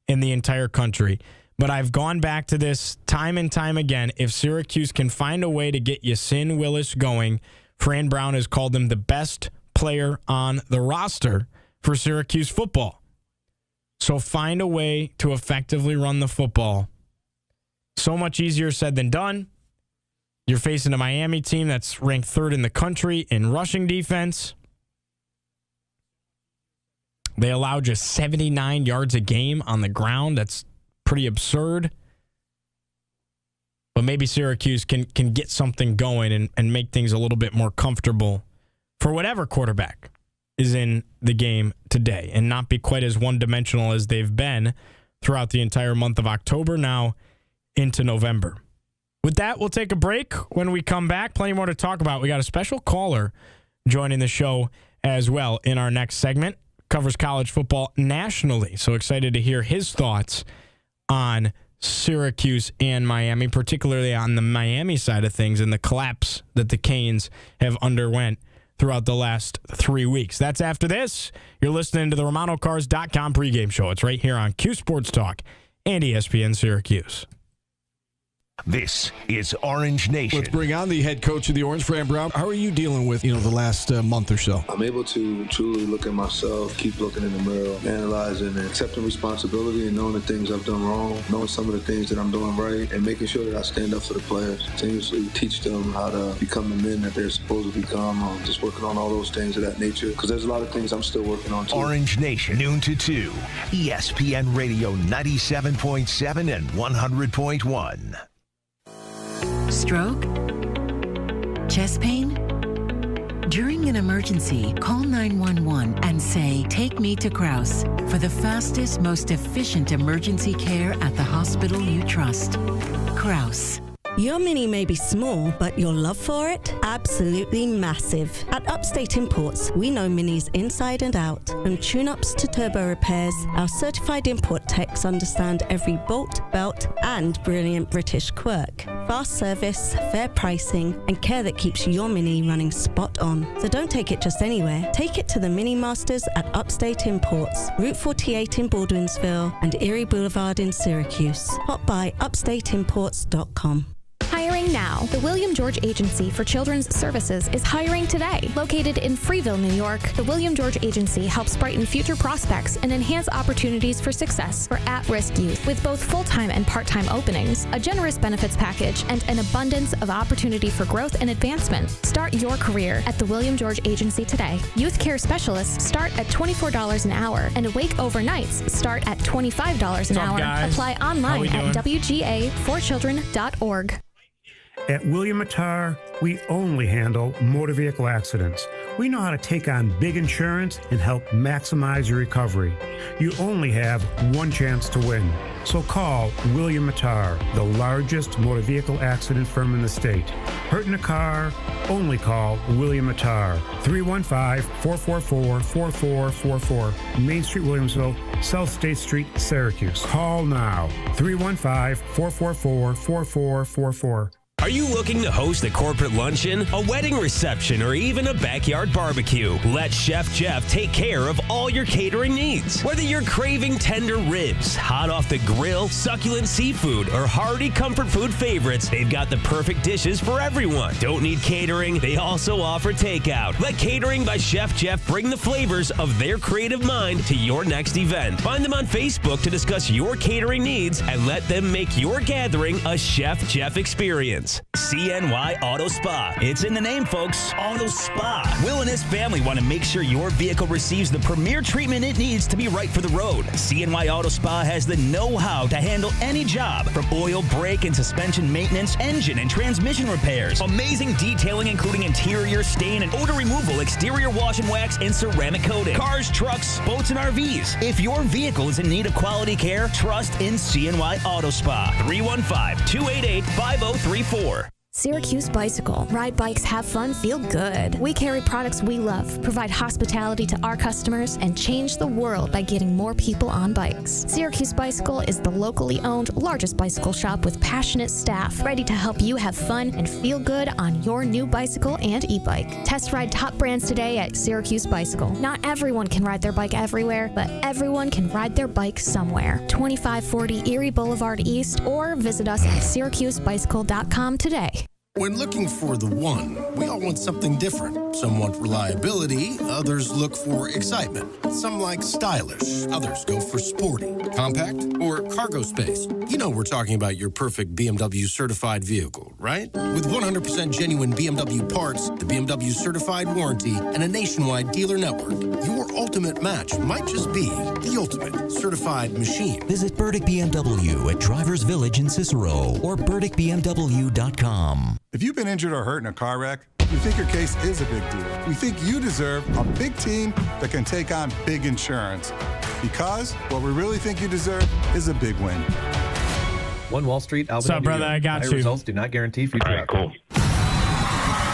in the entire country. But I've gone back to this time and time again. If Syracuse can find a way to get Yasin Willis going, Fran Brown has called him the best player on the roster for Syracuse football. So find a way to effectively run the football. So much easier said than done. You're facing a Miami team that's ranked 3rd in the country in rushing defense. They allow just 79 yards a game on the ground. That's pretty absurd. But maybe Syracuse can get something going and make things a little bit more comfortable for whatever quarterback is in the game today and not be quite as one-dimensional as they've been throughout the entire month of October now into November. With that, we'll take a break. When we come back, plenty more to talk about. We got a special caller joining the show as well in our next segment. Covers college football nationally. So excited to hear his thoughts on Syracuse and Miami, particularly on the Miami side of things and the collapse that the Canes have underwent throughout the last 3 weeks. That's after this. You're listening to the RomanoCars.com pregame show. It's right here on Cuse Sports Talk and ESPN Syracuse. This is Orange Nation. Let's bring on the head coach of the Orange, Fran Brown. How are you dealing with, the last month or so? I'm able to truly look at myself, keep looking in the mirror, analyzing and accepting responsibility and knowing the things I've done wrong, knowing some of the things that I'm doing right, and making sure that I stand up for the players, continuously teach them how to become the men that they're supposed to become, just working on all those things of that nature, because there's a lot of things I'm still working on too. Orange Nation, noon to 2, ESPN Radio 97.7 and 100.1. Stroke? Chest pain? During an emergency, call 911 and say, "Take me to Cuse," for the fastest, most efficient emergency care at the hospital you trust. Cuse. Your Mini may be small, but your love for it? Absolutely massive. At Upstate Imports, we know Minis inside and out. From tune-ups to turbo repairs, our certified import techs understand every bolt, belt, and brilliant British quirk. Fast service, fair pricing, and care that keeps your Mini running spot on. So don't take it just anywhere. Take it to the Mini Masters at Upstate Imports, Route 48 in Baldwinsville, and Erie Boulevard in Syracuse. Hop by upstateimports.com. Hiring now. The William George Agency for Children's Services is hiring today. Located in Freeville, New York, the William George Agency helps brighten future prospects and enhance opportunities for success for at-risk youth with both full-time and part-time openings, a generous benefits package, and an abundance of opportunity for growth and advancement. Start your career at the William George Agency today. Youth care specialists start at $24 an hour, and awake overnights start at $25 an hour. Guys? Apply online at WGA4children.org. At William Attar, we only handle motor vehicle accidents. We know how to take on big insurance and help maximize your recovery. You only have one chance to win. So call William Attar, the largest motor vehicle accident firm in the state. Hurt in a car? Only call William Attar. 315-444-4444. Main Street, Williamsville, South State Street, Syracuse. Call now. 315-444-4444. Are you looking to host a corporate luncheon, a wedding reception, or even a backyard barbecue? Let Chef Jeff take care of all your catering needs. Whether you're craving tender ribs, hot off the grill, succulent seafood, or hearty comfort food favorites, they've got the perfect dishes for everyone. Don't need catering? They also offer takeout. Let Catering by Chef Jeff bring the flavors of their creative mind to your next event. Find them on Facebook to discuss your catering needs and let them make your gathering a Chef Jeff experience. CNY Auto Spa. It's in the name, folks. Auto Spa. Will and his family want to make sure your vehicle receives the premier treatment it needs to be right for the road. CNY Auto Spa has the know-how to handle any job, from oil, brake, and suspension maintenance, engine and transmission repairs. Amazing detailing, including interior, stain, and odor removal, exterior wash and wax, and ceramic coating. Cars, trucks, boats, and RVs. If your vehicle is in need of quality care, trust in CNY Auto Spa. 315-288-5034. Syracuse Bicycle. Ride bikes, have fun, feel good. We carry products we love, provide hospitality to our customers, and change the world by getting more people on bikes. Syracuse Bicycle is the locally owned, largest bicycle shop with passionate staff, ready to help you have fun and feel good on your new bicycle and e-bike. Test ride top brands today at Syracuse Bicycle. Not everyone can ride their bike everywhere, but everyone can ride their bike somewhere. 2540 Erie Boulevard East, or visit us at syracusebicycle.com today. When looking for the one, we all want something different. Some want reliability, others look for excitement. Some like stylish, others go for sporty, compact, or cargo space. You know we're talking about your perfect BMW certified vehicle, right? With 100% genuine BMW parts, the BMW certified warranty, and a nationwide dealer network, your ultimate match might just be the ultimate certified machine. Visit Burdick BMW at Drivers Village in Cicero or BurdickBMW.com. If you've been injured or hurt in a car wreck, we think your case is a big deal. We think you deserve a big team that can take on big insurance. Because what we really think you deserve is a big win. One Wall Street, Albany. What's up, brother? I got you. Results do not guarantee future outcomes.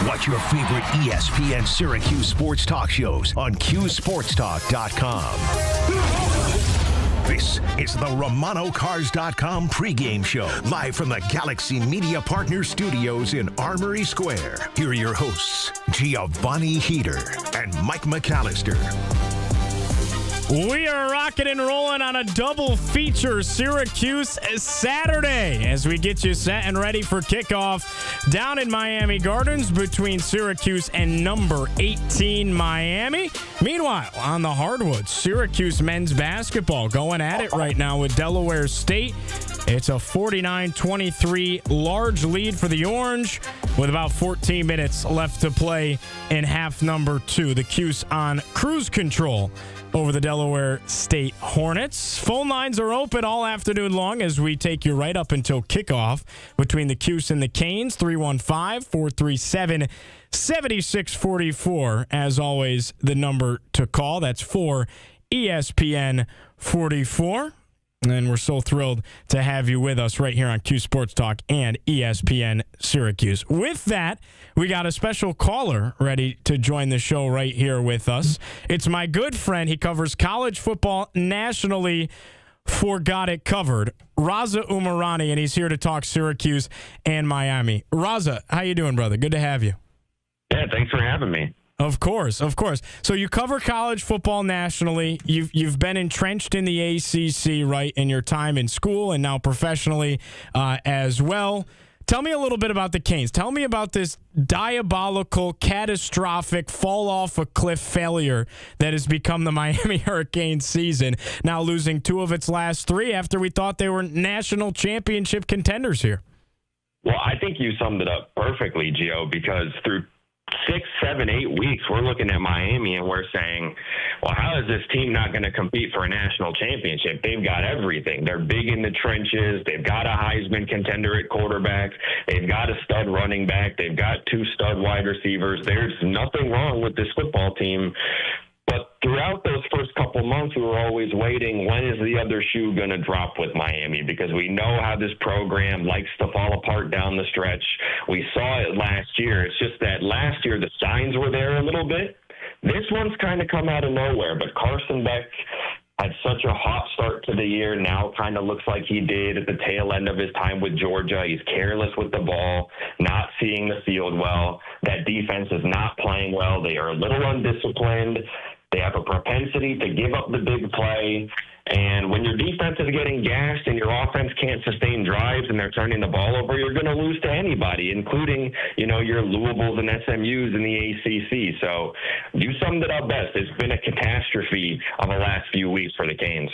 Watch your favorite ESPN Syracuse sports talk shows on CuseSportsTalk.com. This is the RomanoCars.com pregame show, live from the Galaxy Media Partner Studios in Armory Square. Here are your hosts, Giovanni Heater and Mike McAllister. We are rocking and rolling on a double feature Syracuse Saturday as we get you set and ready for kickoff down in Miami Gardens between Syracuse and number 18 Miami. Meanwhile, on the hardwood, Syracuse men's basketball going at it right now with Delaware State. It's a 49-23 large lead for the Orange with about 14 minutes left to play in half number 2. The Cuse on cruise control over the Delaware State Hornets. Phone lines are open all afternoon long as we take you right up until kickoff between the Cuse and the Canes. 315-437-7644. As always, the number to call. That's 4 ESPN 44. And we're so thrilled to have you with us right here on Q Sports Talk and ESPN Syracuse. With that, we got a special caller ready to join the show right here with us. It's my good friend. He covers college football nationally for Got It Covered, Raza Umarani, and he's here to talk Syracuse and Miami. Raza, how you doing, brother? Good to have you. Yeah, thanks for having me. Of course, of course. So you cover college football nationally. You've been entrenched in the ACC, right, in your time in school and now professionally as well. Tell me a little bit about the Canes. Tell me about this diabolical, catastrophic, fall-off-a-cliff failure that has become the Miami Hurricanes season, now losing 2 of its last 3 after we thought they were national championship contenders here. Well, I think you summed it up perfectly, Gio, because through 6, 7, 8 weeks, we're looking at Miami and we're saying, well, how is this team not going to compete for a national championship? They've got everything. They're big in the trenches. They've got a Heisman contender at quarterback. They've got a stud running back. They've got 2 stud wide receivers. There's nothing wrong with this football team. But throughout those first couple months, we were always waiting, when is the other shoe going to drop with Miami? Because we know how this program likes to fall apart down the stretch. We saw it last year. It's just that last year the signs were there a little bit. This one's kind of come out of nowhere. But Carson Beck had such a hot start to the year. Now kind of looks like he did at the tail end of his time with Georgia. He's careless with the ball, not seeing the field well. That defense is not playing well. They are a little undisciplined. They have a propensity to give up the big play. And when your defense is getting gashed and your offense can't sustain drives and they're turning the ball over, you're going to lose to anybody, including, your Louisvilles and SMUs in the ACC. So you summed it up best. It's been a catastrophe of the last few weeks for the Canes.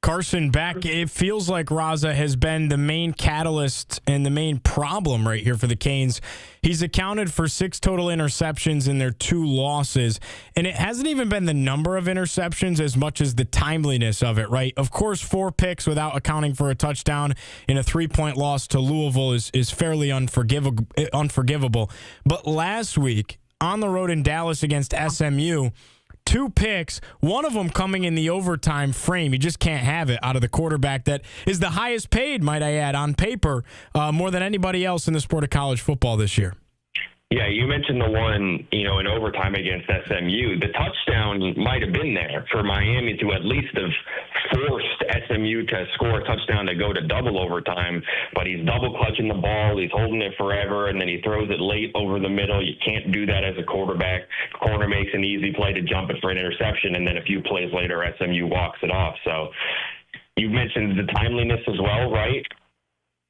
Carson Beck, it feels like Raza has been the main catalyst and the main problem right here for the Canes. He's accounted for 6 total interceptions in their 2 losses, and it hasn't even been the number of interceptions as much as the timeliness of it, right? Of course, 4 picks without accounting for a touchdown in a 3-point loss to Louisville is fairly unforgivable. But last week, on the road in Dallas against SMU, 2 picks, one of them coming in the overtime frame. You just can't have it out of the quarterback that is the highest paid, might I add, on paper, more than anybody else in the sport of college football this year. Yeah, you mentioned the one, in overtime against SMU. The touchdown might have been there for Miami to at least have forced SMU to score a touchdown to go to double overtime, but he's double clutching the ball. He's holding it forever, and then he throws it late over the middle. You can't do that as a quarterback. Corner makes an easy play to jump it for an interception, and then a few plays later, SMU walks it off. So you mentioned the timeliness as well, right?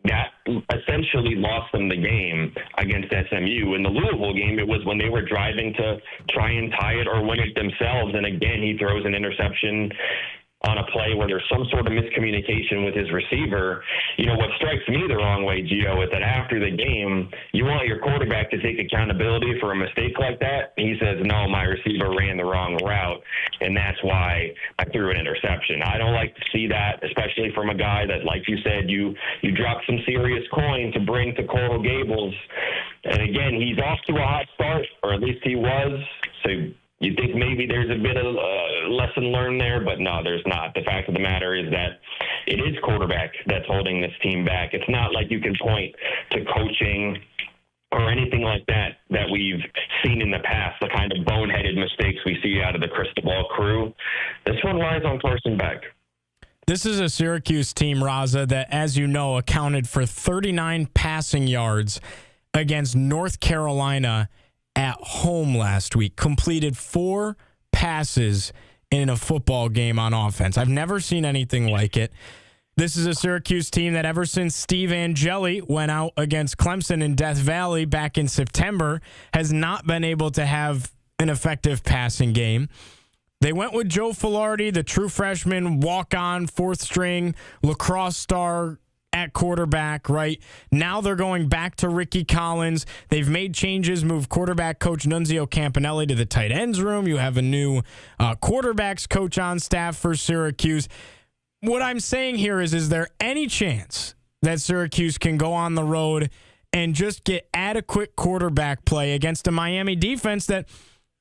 That essentially lost them the game against SMU. In the Louisville game, it was when they were driving to try and tie it or win it themselves. And again, he throws an interception on a play where there's some sort of miscommunication with his receiver. What strikes me the wrong way, Gio, is that after the game, you want your quarterback to take accountability for a mistake like that. He says, no, my receiver ran the wrong route, and that's why I threw an interception. I don't like to see that, especially from a guy that, like you said, you dropped some serious coin to bring to Coral Gables. And again, he's off to a hot start, or at least he was. So you think maybe there's a bit of lesson learned there, but no, there's not. The fact of the matter is that it is quarterback that's holding this team back. It's not like you can point to coaching or anything like that we've seen in the past, the kind of boneheaded mistakes we see out of the Cristobal crew. This one lies on Carson Beck. This is a Syracuse team, Raza, that, as you know, accounted for 39 passing yards against North Carolina at home last week, completed 4 passes in a football game on offense. I've never seen anything like it. This is a Syracuse team that ever since Steve Angeli went out against Clemson in Death Valley back in September has not been able to have an effective passing game. They went with Joe Filardi, the true freshman, walk-on, fourth-string, lacrosse star at quarterback, right? Now they're going back to Ricky Collins. They've made changes, moved quarterback coach Nunzio Campanelli to the tight ends room. You have a new quarterbacks coach on staff for Syracuse. What I'm saying here is there any chance that Syracuse can go on the road and just get adequate quarterback play against a Miami defense that,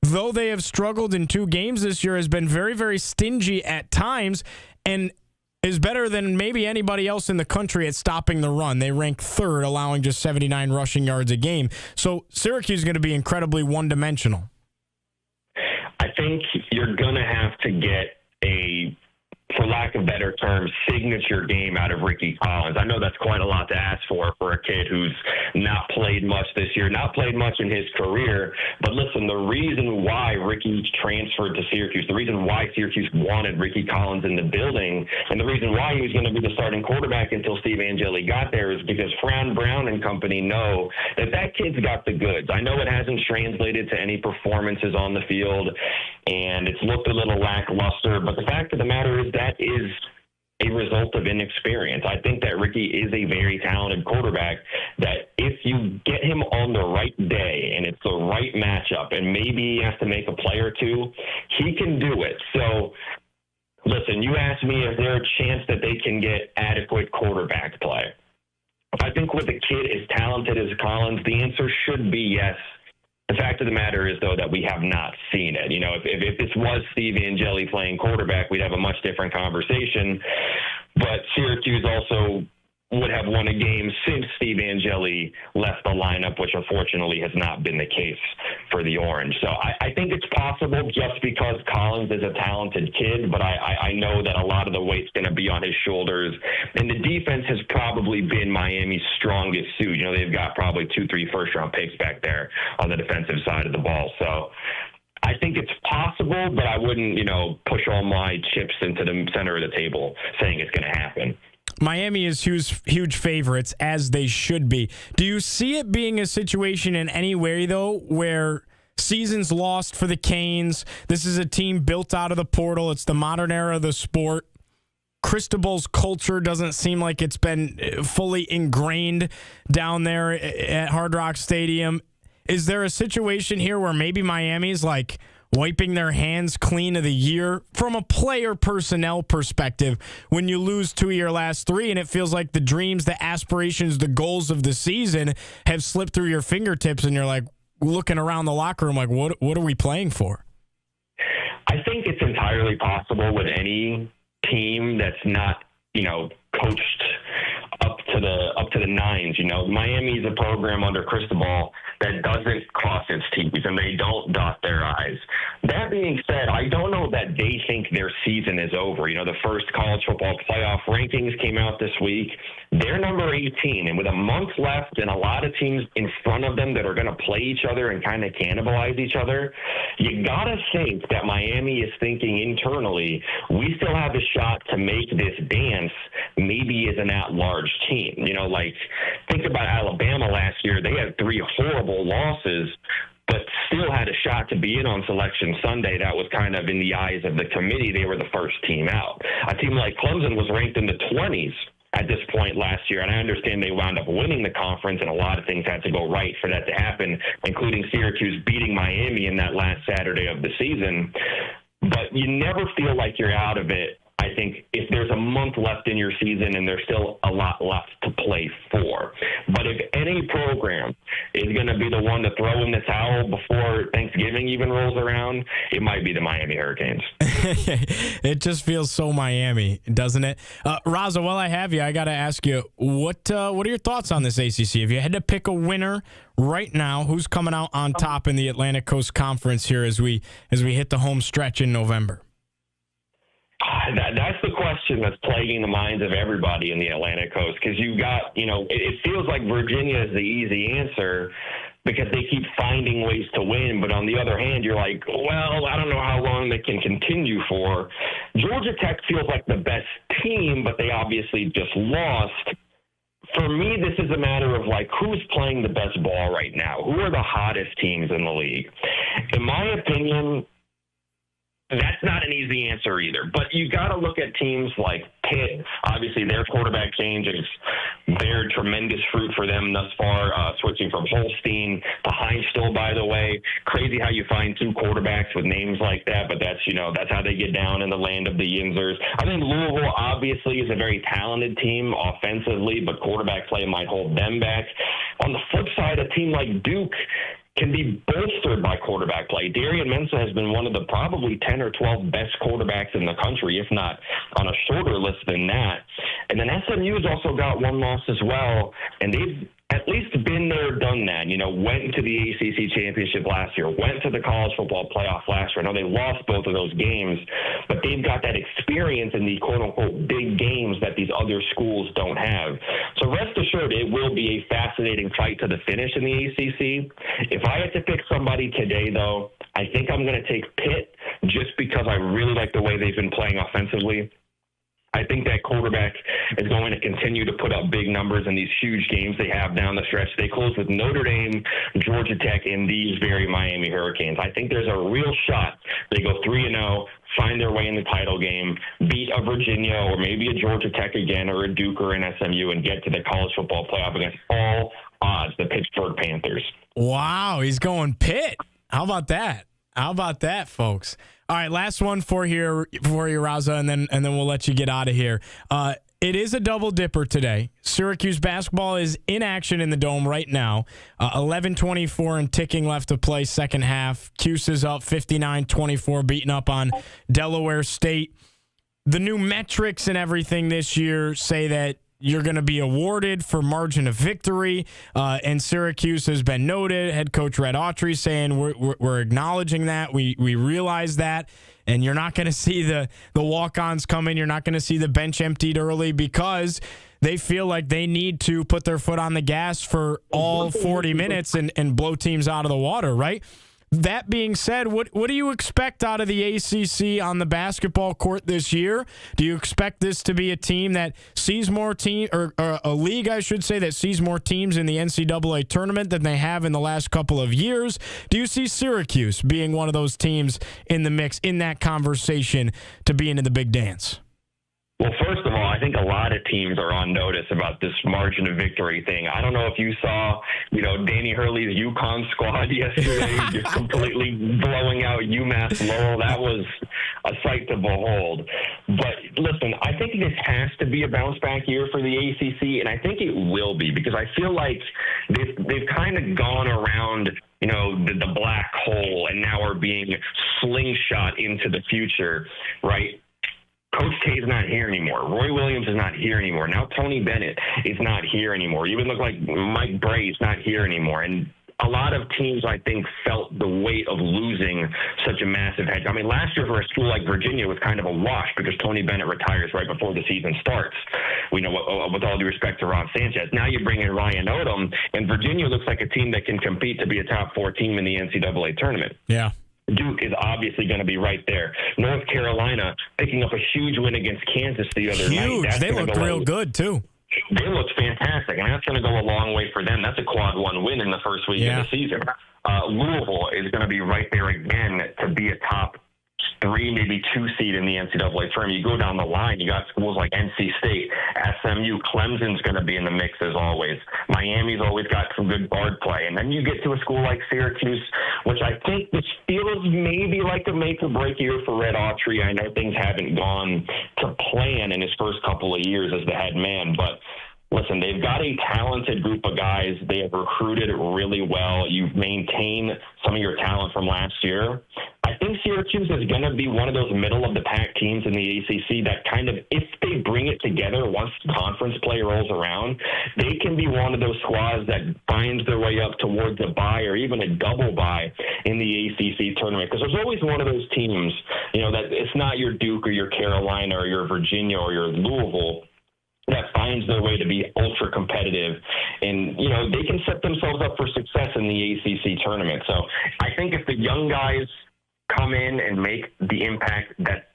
though they have struggled in 2 games this year, has been very, very stingy at times and is better than maybe anybody else in the country at stopping the run. They rank 3rd, allowing just 79 rushing yards a game. So Syracuse is going to be incredibly one-dimensional. I think you're going to have to get a, for lack of better terms, signature game out of Ricky Collins. I know that's quite a lot to ask for a kid who's not played much this year, not played much in his career. But listen, the reason why Ricky transferred to Syracuse, the reason why Syracuse wanted Ricky Collins in the building, and the reason why he was going to be the starting quarterback until Steve Angeli got there is because Fran Brown and company know that kid's got the goods. I know it hasn't translated to any performances on the field, and it's looked a little lackluster, but the fact of the matter is that is a result of inexperience. I think that Ricky is a very talented quarterback that if you get him on the right day and it's the right matchup and maybe he has to make a play or two, he can do it. So, listen, you asked me if there's a chance that they can get adequate quarterback play. I think with a kid as talented as Collins, the answer should be yes. The fact of the matter is, though, that we have not seen it. You know, if this was Steve Angeli playing quarterback, we'd have a much different conversation. But Syracuse also would have won a game since Steve Angeli left the lineup, which unfortunately has not been the case for the Orange. So I think it's possible just because Collins is a talented kid, but I know that a lot of the weight's going to be on his shoulders. And the defense has probably been Miami's strongest suit. You know, they've got probably 2-3 first-round picks back there on the defensive side of the ball. So I think it's possible, but I wouldn't, push all my chips into the center of the table saying it's going to happen. Miami is huge favorites, as they should be. Do you see it being a situation in any way, though, where seasons lost for the Canes? This is a team built out of the portal. It's the modern era of the sport. Cristobal's culture doesn't seem like it's been fully ingrained down there at Hard Rock Stadium. Is there a situation here where maybe Miami's like wiping their hands clean of the year from a player personnel perspective when you lose 2 of your last 3 and it feels like the dreams, the aspirations, the goals of the season have slipped through your fingertips and you're like looking around the locker room like, what are we playing for? I think it's entirely possible with any team that's not, coached up to the nines. Miami's a program under Cristobal that doesn't cross its T's and they don't dot their I's. That being said, I don't know that they think their season is over. The first college football playoff rankings came out this week. They're number 18, and with a month left and a lot of teams in front of them that are going to play each other and kind of cannibalize each other, you got to think that Miami is thinking internally, we still have a shot to make this dance maybe as an at-large team. Think about Alabama last year. They had 3 horrible losses, but still had a shot to be in on Selection Sunday. That was kind of in the eyes of the committee. They were the first team out. A team like Clemson was ranked in the 20s at this point last year, and I understand they wound up winning the conference, and a lot of things had to go right for that to happen, including Syracuse beating Miami in that last Saturday of the season. But you never feel like you're out of it. I think if there's a month left in your season and there's still a lot left to play for. But if any program is going to be the one to throw in the towel before Thanksgiving even rolls around, it might be the Miami Hurricanes. It just feels so Miami, doesn't it? Raza, while I have you, I got to ask you, what are your thoughts on this ACC? If you had to pick a winner right now, who's coming out on top in the Atlantic Coast Conference here as we hit the home stretch in November? That's the question that's plaguing the minds of everybody in the Atlantic Coast, because you've got, it feels like Virginia is the easy answer, because they keep finding ways to win. But on the other hand, you're like, well, I don't know how long they can continue for. Georgia Tech feels like the best team, but they obviously just lost. For me, this is a matter of, like, who's playing the best ball right now? Who are the hottest teams in the league? In my opinion, that's not an easy answer either. But you got to look at teams like Pitt. Obviously, their quarterback change is bear tremendous fruit for them thus far, switching from Holstein to Heinstill, by the way. Crazy how you find two quarterbacks with names like that, but that's how they get down in the land of the Yinzers. I think Louisville obviously is a very talented team offensively, but quarterback play might hold them back. On the flip side, a team like Duke can be bolstered by quarterback play. Darian Mensah has been one of the probably 10 or 12 best quarterbacks in the country, if not on a shorter list than that. And then SMU has also got one loss as well, and they've at least been there, done that. Went into the ACC championship last year, went to the college football playoff last year. I know they lost both of those games, but they've got that experience in the quote-unquote big games that these other schools don't have. So rest assured, it will be a fascinating fight to the finish in the ACC. If I had to pick somebody today, though, I think I'm going to take Pitt just because I really like the way they've been playing offensively. I think that quarterback is going to continue to put up big numbers in these huge games they have down the stretch. They close with Notre Dame, Georgia Tech, and these very Miami Hurricanes. I think there's a real shot they go 3-0, find their way in the title game, beat a Virginia or maybe a Georgia Tech again or a Duke or an SMU and get to the college football playoff against all odds, the Pittsburgh Panthers. Wow, he's going Pitt. How about that? How about that, folks? All right, last one for you, Raza, and then we'll let you get out of here. It is a double dipper today. Syracuse basketball is in action in the Dome right now. 11:24 and ticking left to play second half. Cuse is up 59-24, beating up on Delaware State. The new metrics and everything this year say that you're going to be awarded for margin of victory, and Syracuse has been noted. Head coach Red Autry saying we're acknowledging that. We realize that, and you're not going to see the walk-ons come in. You're not going to see the bench emptied early because they feel like they need to put their foot on the gas for all 40 minutes and blow teams out of the water, right? That being said, what do you expect out of the ACC on the basketball court this year? Do you expect this to be a team that sees more or a league, I should say, that sees more teams in the NCAA tournament than they have in the last couple of years? Do you see Syracuse being one of those teams in the mix, in that conversation to be into the big dance? Well, first of all, I think a lot of teams are on notice about this margin of victory thing. I don't know if you saw, Danny Hurley's UConn squad yesterday just completely blowing out UMass Lowell. That was a sight to behold. But listen, I think this has to be a bounce back year for the ACC, and I think it will be because I feel like they've kind of gone around the black hole and now are being slingshot into the future, right? Coach K is not here anymore. Roy Williams is not here anymore. Now Tony Bennett is not here anymore. Even look like Mike Bray is not here anymore. And a lot of teams, I think, felt the weight of losing such a massive head. I mean, last year for a school like Virginia was kind of a wash because Tony Bennett retires right before the season starts. We know, with all due respect to Ron Sanchez. Now you bring in Ryan Odom, and Virginia looks like a team that can compete to be a top 4 team in the NCAA tournament. Yeah. Duke is obviously going to be right there. North Carolina picking up a huge win against Kansas the other night. That's they look real good, too. They look fantastic, and that's going to go a long way for them. That's a quad 1 win in the first week of the season. Louisville is going to be right there again to be a top 3, maybe 2 seed in the NCAA tournament. You go down the line, you got schools like NC State, SMU, Clemson's going to be in the mix as always. Miami's always got some good guard play. And then you get to a school like Syracuse, which I think this feels maybe like a make or break year for Red Autry. I know things haven't gone to plan in his first couple of years as the head man, but listen, they've got a talented group of guys. They have recruited really well. You've maintained some of your talent from last year. I think Syracuse is going to be one of those middle-of-the-pack teams in the ACC that kind of, if they bring it together once conference play rolls around, they can be one of those squads that finds their way up towards a bye or even a double bye in the ACC tournament. Because there's always one of those teams, that it's not your Duke or your Carolina or your Virginia or your Louisville. that finds their way to be ultra competitive, and they can set themselves up for success in the ACC tournament. So I think if the young guys come in and make the impact that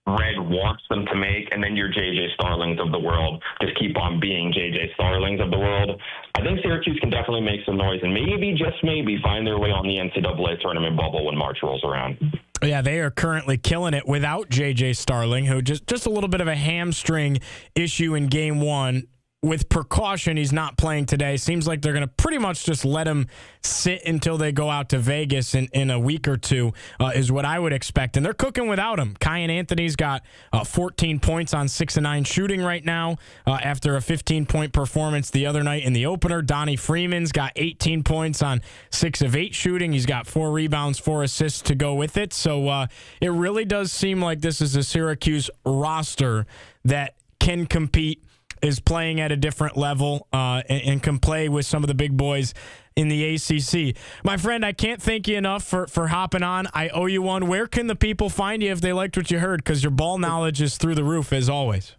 Red wants them to make, and then your J.J. Starlings of the world just keep on being J.J. Starlings of the world, I think Syracuse can definitely make some noise and maybe, just maybe, find their way on the NCAA tournament bubble when March rolls around. Yeah, they are currently killing it without J.J. Starling, who just a little bit of a hamstring issue in game one. With precaution, he's not playing today. Seems like they're going to pretty much just let him sit until they go out to Vegas in a week or two, is what I would expect. And they're cooking without him. Kyan Anthony's got 14 points on 6 of 9 shooting right now after a 15-point performance the other night in the opener. Donnie Freeman's got 18 points on 6 of 8 shooting. He's got 4 rebounds, 4 assists to go with it. So it really does seem like this is a Syracuse roster that can compete, is playing at a different level, and can play with some of the big boys in the ACC. My friend, I can't thank you enough for hopping on. I owe you one. Where can the people find you if they liked what you heard? Because your ball knowledge is through the roof, as always.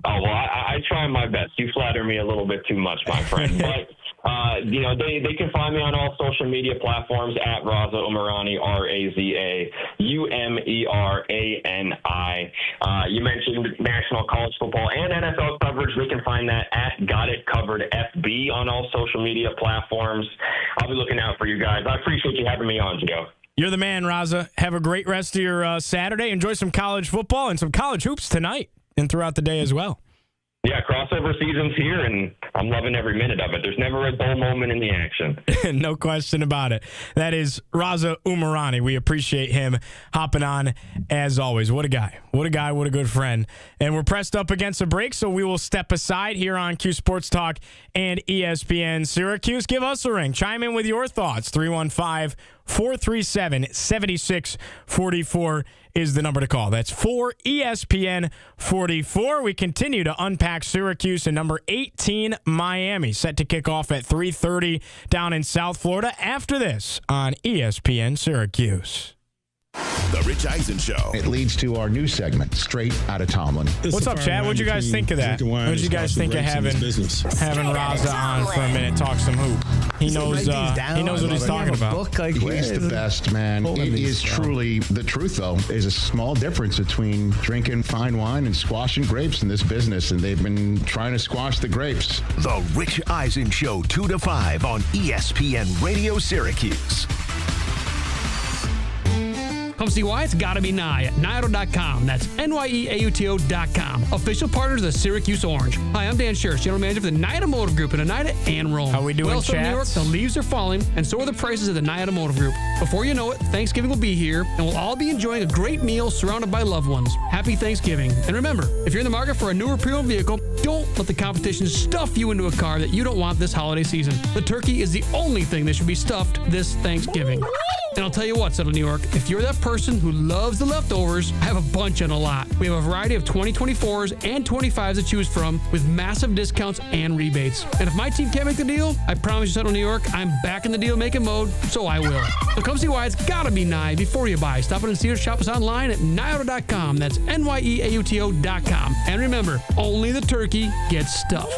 Oh, well, I try my best. You flatter me a little bit too much, my friend. But, they can find me on all social media platforms at Raza Umarani, RazaUmerani. You mentioned national college football and NFL coverage. They can find that at Got It Covered FB on all social media platforms. I'll be looking out for you guys. I appreciate you having me on, Joe. You're the man, Raza. Have a great rest of your Saturday. Enjoy some college football and some college hoops tonight and throughout the day as well. Yeah, crossover season's here, and I'm loving every minute of it. There's never a dull moment in the action. No question about it. That is Raza Umarani. We appreciate him hopping on as always. What a guy. What a guy. What a good friend. And we're pressed up against a break, so we will step aside here on Q Sports Talk and ESPN Syracuse. Give us a ring. Chime in with your thoughts. 315-437-7644 is the number to call. That's 4ESPN44. We continue to unpack Syracuse and number 18 Miami, set to kick off at 3:30 down in South Florida after this on ESPN Syracuse. The Rich Eisen Show. It leads to our new segment, Straight Outta Tomlin. What's up, Chad? What'd you guys think of that? What'd you guys think of having Raza on for a minute, talk some hoop? He knows what he's talking about. He's the best, man. It is truly the truth, though. There's a small difference between drinking fine wine and squashing grapes in this business, and they've been trying to squash the grapes. The Rich Eisen Show, 2 to 5 on ESPN Radio Syracuse. Come see why it's gotta be Nye at NYAUTO.com. That's NYEAUTO.com. Official partners of Syracuse Orange. Hi, I'm Dan Scherz, General Manager for the Nye Automotive Group in Oneida and Rome. How we doing, Well, New York, the leaves are falling, and so are the prices of the Nye Automotive Group. Before you know it, Thanksgiving will be here, and we'll all be enjoying a great meal surrounded by loved ones. Happy Thanksgiving. And remember, if you're in the market for a newer pre-owned vehicle, don't let the competition stuff you into a car that you don't want this holiday season. The turkey is the only thing that should be stuffed this Thanksgiving. And I'll tell you what, Central New York, if you're that person who loves the leftovers, I have a bunch on a lot. We have a variety of 2024s and 25s to choose from with massive discounts and rebates. And if my team can't make the deal, I promise you, Central New York, I'm back in the deal-making mode, so I will. So come see why it's gotta be Nye before you buy. Stop in and see or shop us online at NYAUTO.com. That's NYEAUTO.com. And remember, only the turkey gets stuffed.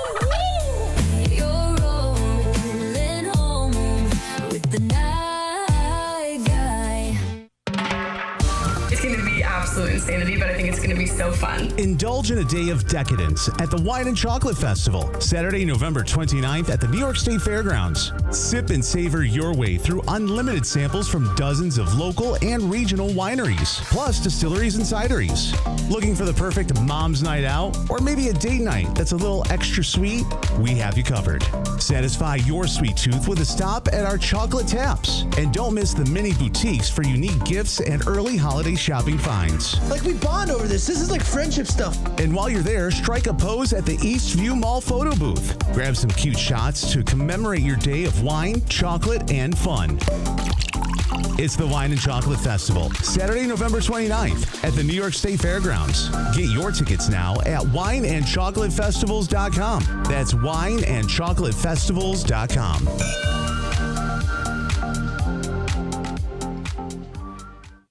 Absolute insanity, but I think it's going to be so fun. Indulge in a day of decadence at the Wine and Chocolate Festival, Saturday, November 29th at the New York State Fairgrounds. Sip and savor your way through unlimited samples from dozens of local and regional wineries, plus distilleries and cideries. Looking for the perfect mom's night out, or maybe a date night that's a little extra sweet? We have you covered. Satisfy your sweet tooth with a stop at our chocolate taps. And don't miss the mini boutiques for unique gifts and early holiday shopping finds. Like, we bond over this. This is like friendship stuff. And while you're there, strike a pose at the Eastview Mall photo booth. Grab some cute shots to commemorate your day of wine, chocolate, and fun. It's the Wine and Chocolate Festival, Saturday, November 29th at the New York State Fairgrounds. Get your tickets now at wineandchocolatefestivals.com. That's wineandchocolatefestivals.com.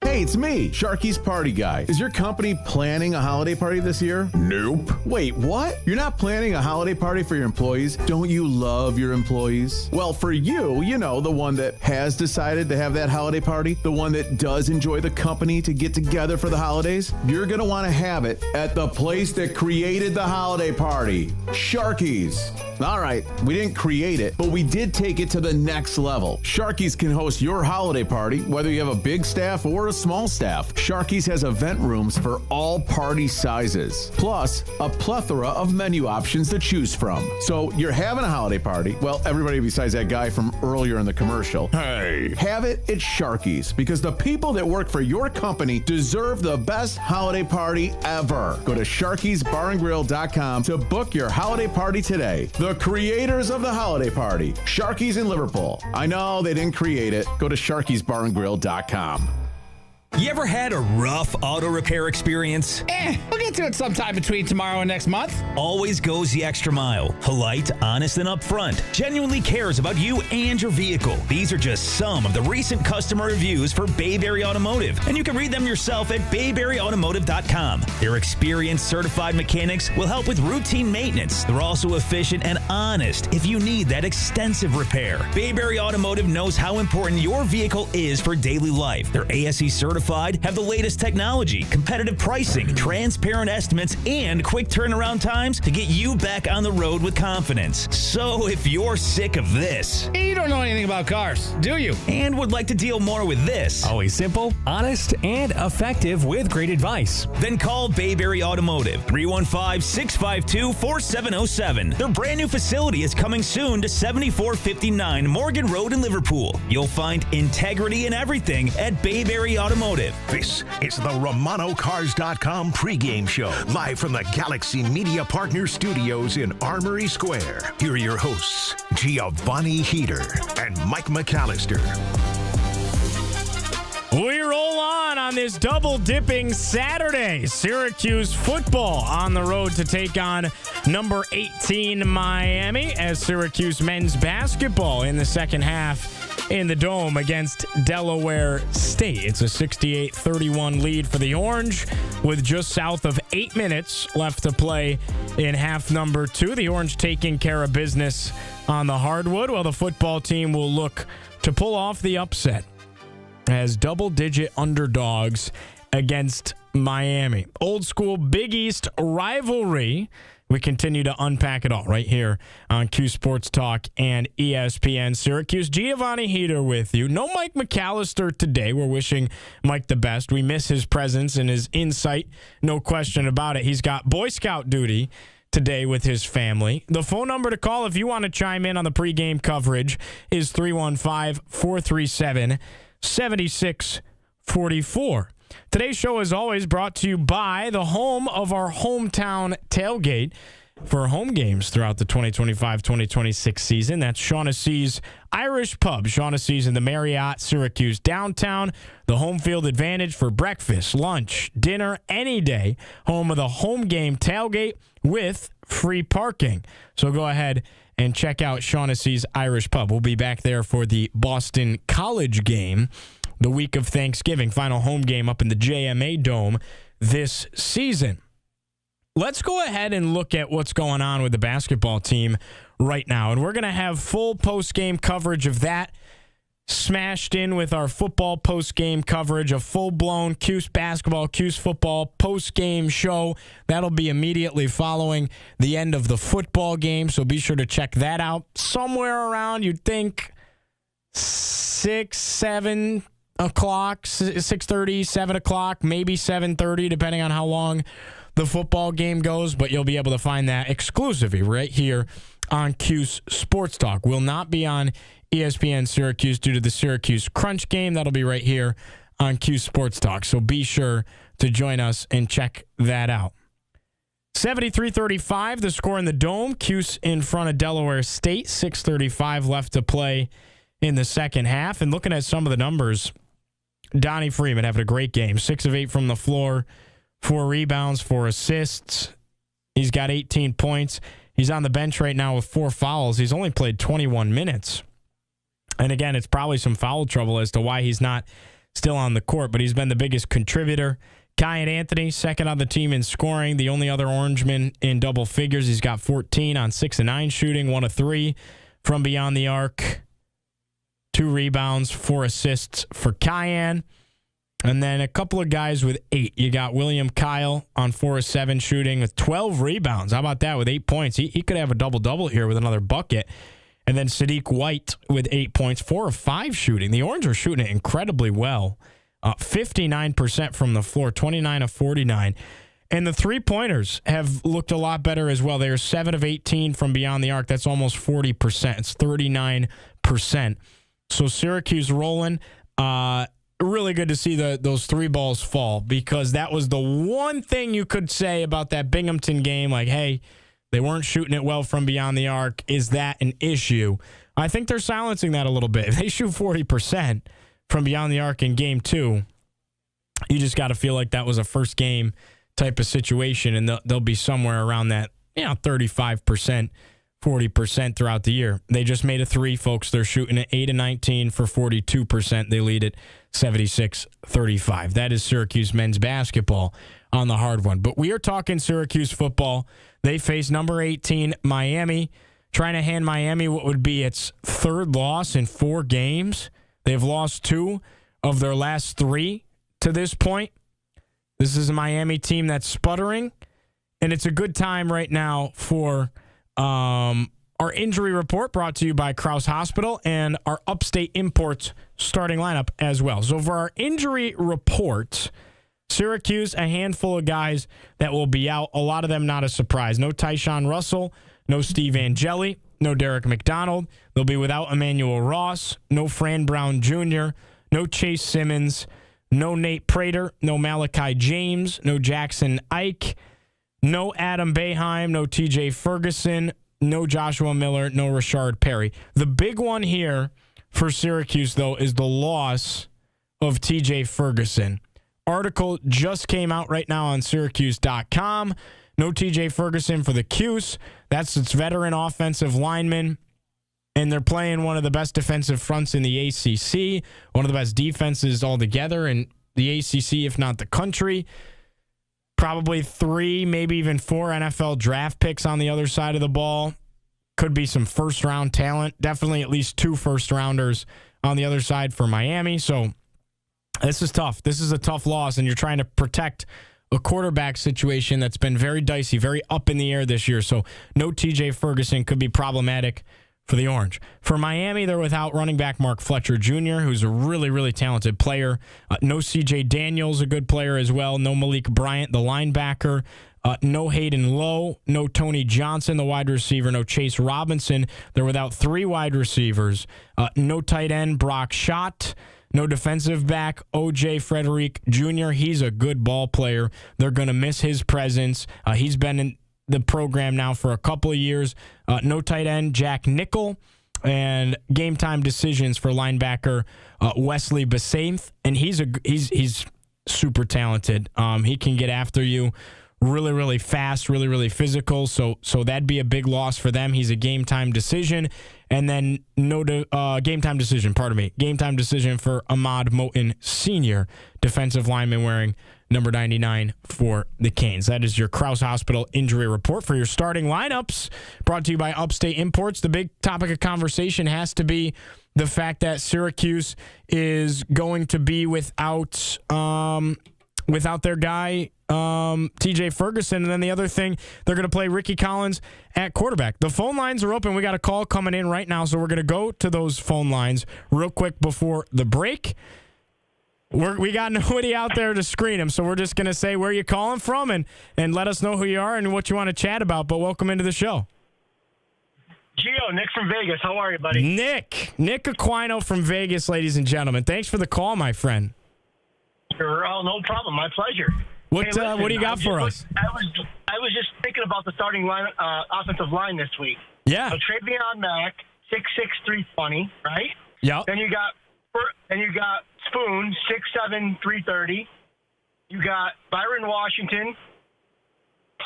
Hey, Hey, it's me, Sharky's Party Guy. Is your company planning a holiday party this year? Nope. Wait, what? You're not planning a holiday party for your employees? Don't you love your employees? Well, for you, the one that has decided to have that holiday party, the one that does enjoy the company to get together for the holidays, you're going to want to have it at the place that created the holiday party, Sharky's. All right, we didn't create it, but we did take it to the next level. Sharky's can host your holiday party, whether you have a big staff or a small staff. Sharky's has event rooms for all party sizes, plus a plethora of menu options to choose from. So you're having a holiday party, well, everybody besides that guy from earlier in the commercial. Hey, have it at Sharky's, because the people that work for your company deserve the best holiday party ever. Go to Sharky'sBarandGrill.com to book your holiday party today. The creators of the holiday party, Sharky's in Liverpool. I know they didn't create it. Go to Sharky'sBarandGrill.com. You ever had a rough auto repair experience? We'll get to it sometime between tomorrow and next month. Always goes the extra mile. Polite, honest, and upfront. Genuinely cares about you and your vehicle. These are just some of the recent customer reviews for Bayberry Automotive, and you can read them yourself at bayberryautomotive.com. Their experienced, certified mechanics will help with routine maintenance. They're also efficient and honest if you need that extensive repair. Bayberry Automotive knows how important your vehicle is for daily life. They're ASE certified, have the latest technology, competitive pricing, transparent estimates, and quick turnaround times to get you back on the road with confidence. So if you're sick of this, you don't know anything about cars, do you? And would like to deal more with this, always simple, honest, and effective with great advice, then call Bayberry Automotive, 315-652-4707. Their brand new facility is coming soon to 7459 Morgan Road in Liverpool. You'll find integrity in everything at Bayberry Automotive. This is the RomanoCars.com pregame show, live from the Galaxy Media Partner Studios in Armory Square. Here are your hosts, Giovanni Heater and Mike McAllister. We roll on this double-dipping Saturday. Syracuse football on the road to take on number 18 Miami, as Syracuse men's basketball in the second half in the Dome against Delaware State. It's a 68-31 lead for the Orange with just south of 8 minutes left to play in half number 2. The Orange taking care of business on the hardwood, while the football team will look to pull off the upset as double-digit underdogs against Miami. Old school Big East rivalry. We continue to unpack it all right here on Cuse Sports Talk and ESPN Syracuse. Giovanni Heater with you. No Mike McAllister today. We're wishing Mike the best. We miss his presence and his insight. No question about it. He's got Boy Scout duty today with his family. The phone number to call if you want to chime in on the pregame coverage is 315-437-7644. Today's show, as always, brought to you by the home of our hometown tailgate for home games throughout the 2025-2026 season. That's Shaughnessy's Irish Pub. Shaughnessy's in the Marriott, Syracuse downtown. The home field advantage for breakfast, lunch, dinner, any day. Home of the home game tailgate with free parking. So go ahead and check out Shaughnessy's Irish Pub. We'll be back there for the Boston College game the week of Thanksgiving. Final home game up in the JMA Dome this season. Let's go ahead and look at what's going on with the basketball team right now. And we're going to have full post-game coverage of that smashed in with our football post-game coverage, a full-blown Cuse basketball, Cuse football post-game show. That'll be immediately following the end of the football game, so be sure to check that out. Somewhere around, you'd think 6, 7 o'clock, 6:30, 7 o'clock, maybe 7:30, depending on how long the football game goes, but you'll be able to find that exclusively right here on Cuse Sports Talk. Will not be on ESPN Syracuse due to the Syracuse Crunch game. That'll be right here on Cuse Sports Talk, so be sure to join us and check that out. 73-35, the score in the Dome. Cuse in front of Delaware State, 6:35 left to play in the second half. And looking at some of the numbers, Donnie Freeman having a great game. 6 of 8 from the floor, 4 rebounds, 4 assists. He's got 18 points. He's on the bench right now with 4 fouls. He's only played 21 minutes. And again, it's probably some foul trouble as to why he's not still on the court, but he's been the biggest contributor. Kyan Anthony, second on the team in scoring, the only other Orangeman in double figures. He's got 14 on 6 of 9 shooting, 1 of 3 from beyond the arc, 2 rebounds, 4 assists for Kyan. And then a couple of guys with 8. You got William Kyle on 4 of 7 shooting with 12 rebounds. How about that with 8 points? He could have a double-double here with another bucket. And then Sadiq White with 8 points, 4 of 5 shooting. The Orange are shooting it incredibly well. 59% from the floor, 29 of 49. And the three-pointers have looked a lot better as well. They are 7 of 18 from beyond the arc. That's almost 40%. It's 39%. So Syracuse rolling. Really good to see those 3 balls fall, because that was the one thing you could say about that Binghamton game. Like, hey, they weren't shooting it well from beyond the arc. Is that an issue? I think they're silencing that a little bit. If they shoot 40% from beyond the arc in game 2, you just got to feel like that was a first game type of situation, and they'll be somewhere around that, 35%, 40% throughout the year. They just made a 3, folks. They're shooting at 8 of 19 for 42%. They lead it 76-35. That is Syracuse men's basketball on the hard one. But we are talking Syracuse football. They face number 18 Miami, trying to hand Miami what would be its 3rd loss in 4 games. They've lost 2 of their last 3 to this point. This is a Miami team that's sputtering, and it's a good time right now for our injury report, brought to you by Krause Hospital, and our Upstate Imports starting lineup as well. So for our injury report, Syracuse, a handful of guys that will be out. A lot of them not a surprise. No Tyshawn Russell, no Steve Angeli, no Derek McDonald. They'll be without Emmanuel Ross, no Fran Brown Jr., no Chase Simmons, no Nate Prater, no Malachi James, no Jackson Ike, no Adam Boeheim, no TJ Ferguson, no Joshua Miller, no Rashard Perry. The big one here for Syracuse, though, is the loss of TJ Ferguson. Article just came out right now on Syracuse.com. No TJ Ferguson for the Cuse. That's its veteran offensive lineman. And they're playing one of the best defensive fronts in the ACC, one of the best defenses altogether in the ACC, if not the country. Probably 3, maybe even 4 NFL draft picks on the other side of the ball. Could be some first-round talent. Definitely at least 2 first-rounders on the other side for Miami. So this is tough. This is a tough loss, and you're trying to protect a quarterback situation that's been very dicey, very up in the air this year. So no TJ Ferguson could be problematic for the Orange. For Miami, they're without running back Mark Fletcher Jr., who's a really, really talented player. No CJ Daniels, a good player as well. No Malik Bryant, the linebacker. No Hayden Lowe. No Tony Johnson, the wide receiver. No Chase Robinson. They're without 3 wide receivers. No tight end Brock Schott. No defensive back O.J. Frederick Jr. He's a good ball player. They're going to miss his presence. He's been in the program now for a couple of years. No tight end Jack Nickel, and game time decisions for linebacker Wesley Basainth, and he's super talented. He can get after you really, really fast, really, really physical. So that'd be a big loss for them. He's a game time decision. And then game time decision for Ahmad Moten Sr., defensive lineman wearing number 99 for the Canes. That is your Krause Hospital injury report for your starting lineups, brought to you by Upstate Imports. The big topic of conversation has to be the fact that Syracuse is going to be without their guy, TJ Ferguson. And then the other thing, they're going to play Ricky Collins at quarterback. The phone lines are open. We got a call coming in right now, so we're going to go to those phone lines real quick before the break. We got nobody out there to screen them, so we're just going to say where you're calling from and let us know who you are and what you want to chat about. But welcome into the show. Gio, Nick from Vegas. How are you, buddy? Nick Aquino from Vegas, ladies and gentlemen. Thanks for the call, my friend. No problem. My pleasure. What do you got for us? I was just thinking about the starting line, offensive line this week. Yeah. So Travion Mack, 6'6", 320, right? Yeah. Then you got Spoon, 6'7", 330. You got Byron Washington,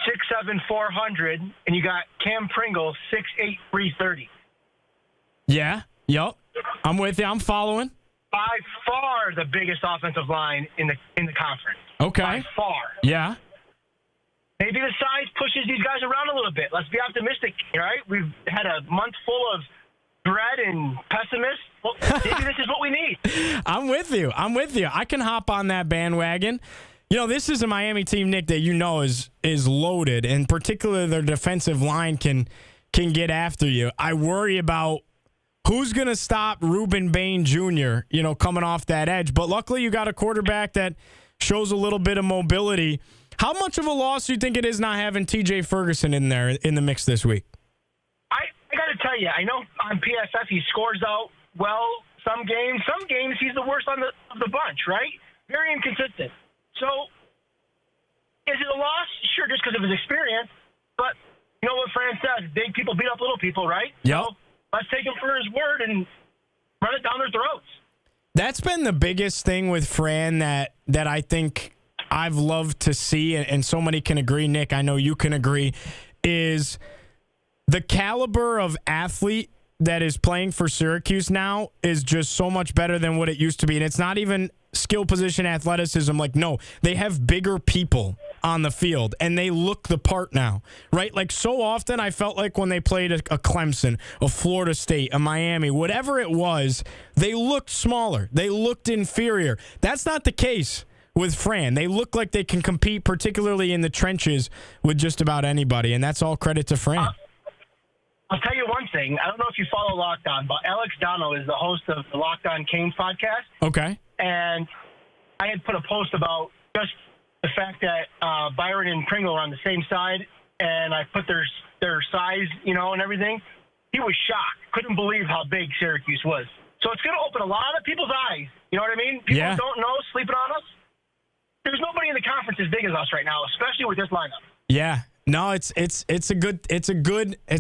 6'7", 400, and you got Cam Pringle, 6'8", 330. Yeah. Yep. I'm with you. I'm following. by far the biggest offensive line in the conference. Okay. By far. Yeah. Maybe the size pushes these guys around a little bit. Let's be optimistic, right? We've had a month full of dread and pessimists. Well, maybe this is what we need. I'm with you. I can hop on that bandwagon. You know, this is a Miami team, Nick, that you know is loaded, and particularly their defensive line can get after you. I worry about who's going to stop Reuben Bain Jr., coming off that edge. But luckily you got a quarterback that shows a little bit of mobility. How much of a loss do you think it is not having TJ Ferguson in there in the mix this week? I got to tell you, I know on PSF he scores out well some games. Some games he's the worst of the bunch, right? Very inconsistent. So is it a loss? Sure, just because of his experience. But you know what Fran says, big people beat up little people, right? Yep. So let's take him for his word and run it down their throats. That's been the biggest thing with Fran that I think I've loved to see, and so many can agree, Nick, I know you can agree, is the caliber of athlete that is playing for Syracuse now is just so much better than what it used to be. And it's not even skill position athleticism. Like, no, they have bigger people on the field, and they look the part now, right? Like, so often I felt like when they played a Clemson, a Florida State, a Miami, whatever it was, they looked smaller. They looked inferior. That's not the case with Fran. They look like they can compete, particularly in the trenches, with just about anybody, and that's all credit to Fran. I'll tell you one thing. I don't know if you follow Locked On, but Alex Dono is the host of the Locked On Canes podcast. Okay. And I had put a post about just the fact that Byron and Pringle are on the same side, and I put their size, and everything. He was shocked. Couldn't believe how big Syracuse was. So it's going to open a lot of people's eyes. You know what I mean? People who don't know, sleeping on us. There's nobody in the conference as big as us right now, especially with this lineup. Yeah. No, it's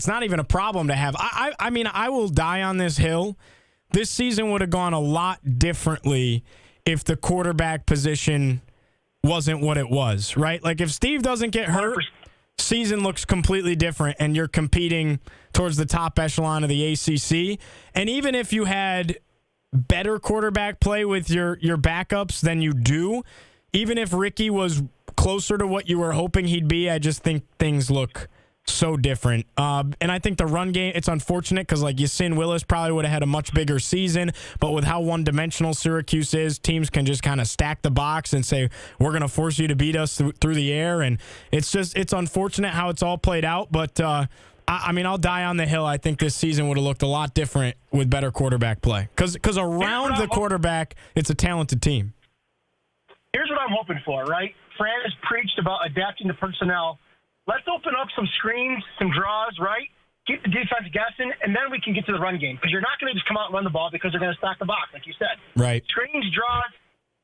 not even a problem to have. I mean, I will die on this hill. This season would have gone a lot differently if the quarterback position wasn't what it was, right? Like, if Steve doesn't get hurt, season looks completely different, and you're competing towards the top echelon of the ACC. And even if you had better quarterback play with your backups than you do, even if Ricky was closer to what you were hoping he'd be, I just think things look so different. And I think the run game, it's unfortunate because, like, Yasin Willis probably would have had a much bigger season, but with how one-dimensional Syracuse is, teams can just kind of stack the box and say, we're going to force you to beat us through the air. And it's unfortunate how it's all played out, but I mean, I'll die on the hill. I think this season would have looked a lot different with better quarterback play because around the quarterback, it's a talented team. Here's what I'm hoping for, right? Fran has preached about adapting the personnel. Let's open up some screens, some draws, right? Keep the defense guessing, and then we can get to the run game. Because you're not going to just come out and run the ball because they're going to stack the box, like you said. Right. Screens, draws.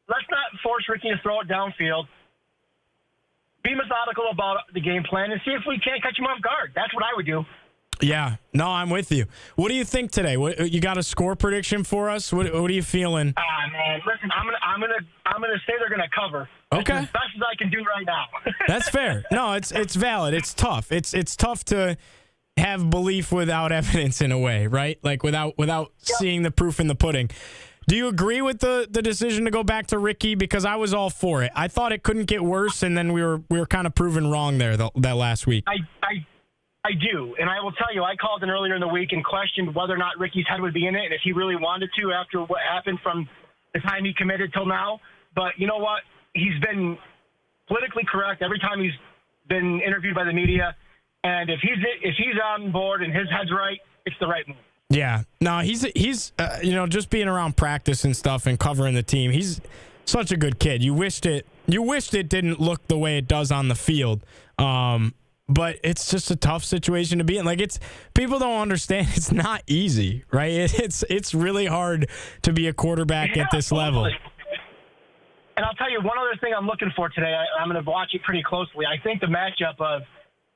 Let's not force Ricky to throw it downfield. Be methodical about the game plan and see if we can't catch him off guard. That's what I would do. Yeah. No, I'm with you. What do you think today? You got a score prediction for us? What are you feeling? Man, listen, I'm gonna say they're gonna cover. Okay. That's as best as I can do right now. That's fair. No, it's valid. It's tough. It's tough to have belief without evidence in a way, right? Like without seeing the proof in the pudding. Do you agree with the decision to go back to Ricky? Because I was all for it. I thought it couldn't get worse, and then we were kind of proven wrong there that last week. I do, and I will tell you, I called in earlier in the week and questioned whether or not Ricky's head would be in it and if he really wanted to after what happened from the time he committed till now. But you know what? He's been politically correct every time he's been interviewed by the media, and if he's on board and his head's right, it's the right move. Yeah. No, he's just being around practice and stuff and covering the team. He's such a good kid. You wished it didn't look the way it does on the field. But it's just a tough situation to be in. Like, people don't understand. It's not easy, right? It's really hard to be a quarterback at this level. And I'll tell you one other thing I'm looking for today. I'm going to watch it pretty closely. I think the matchup of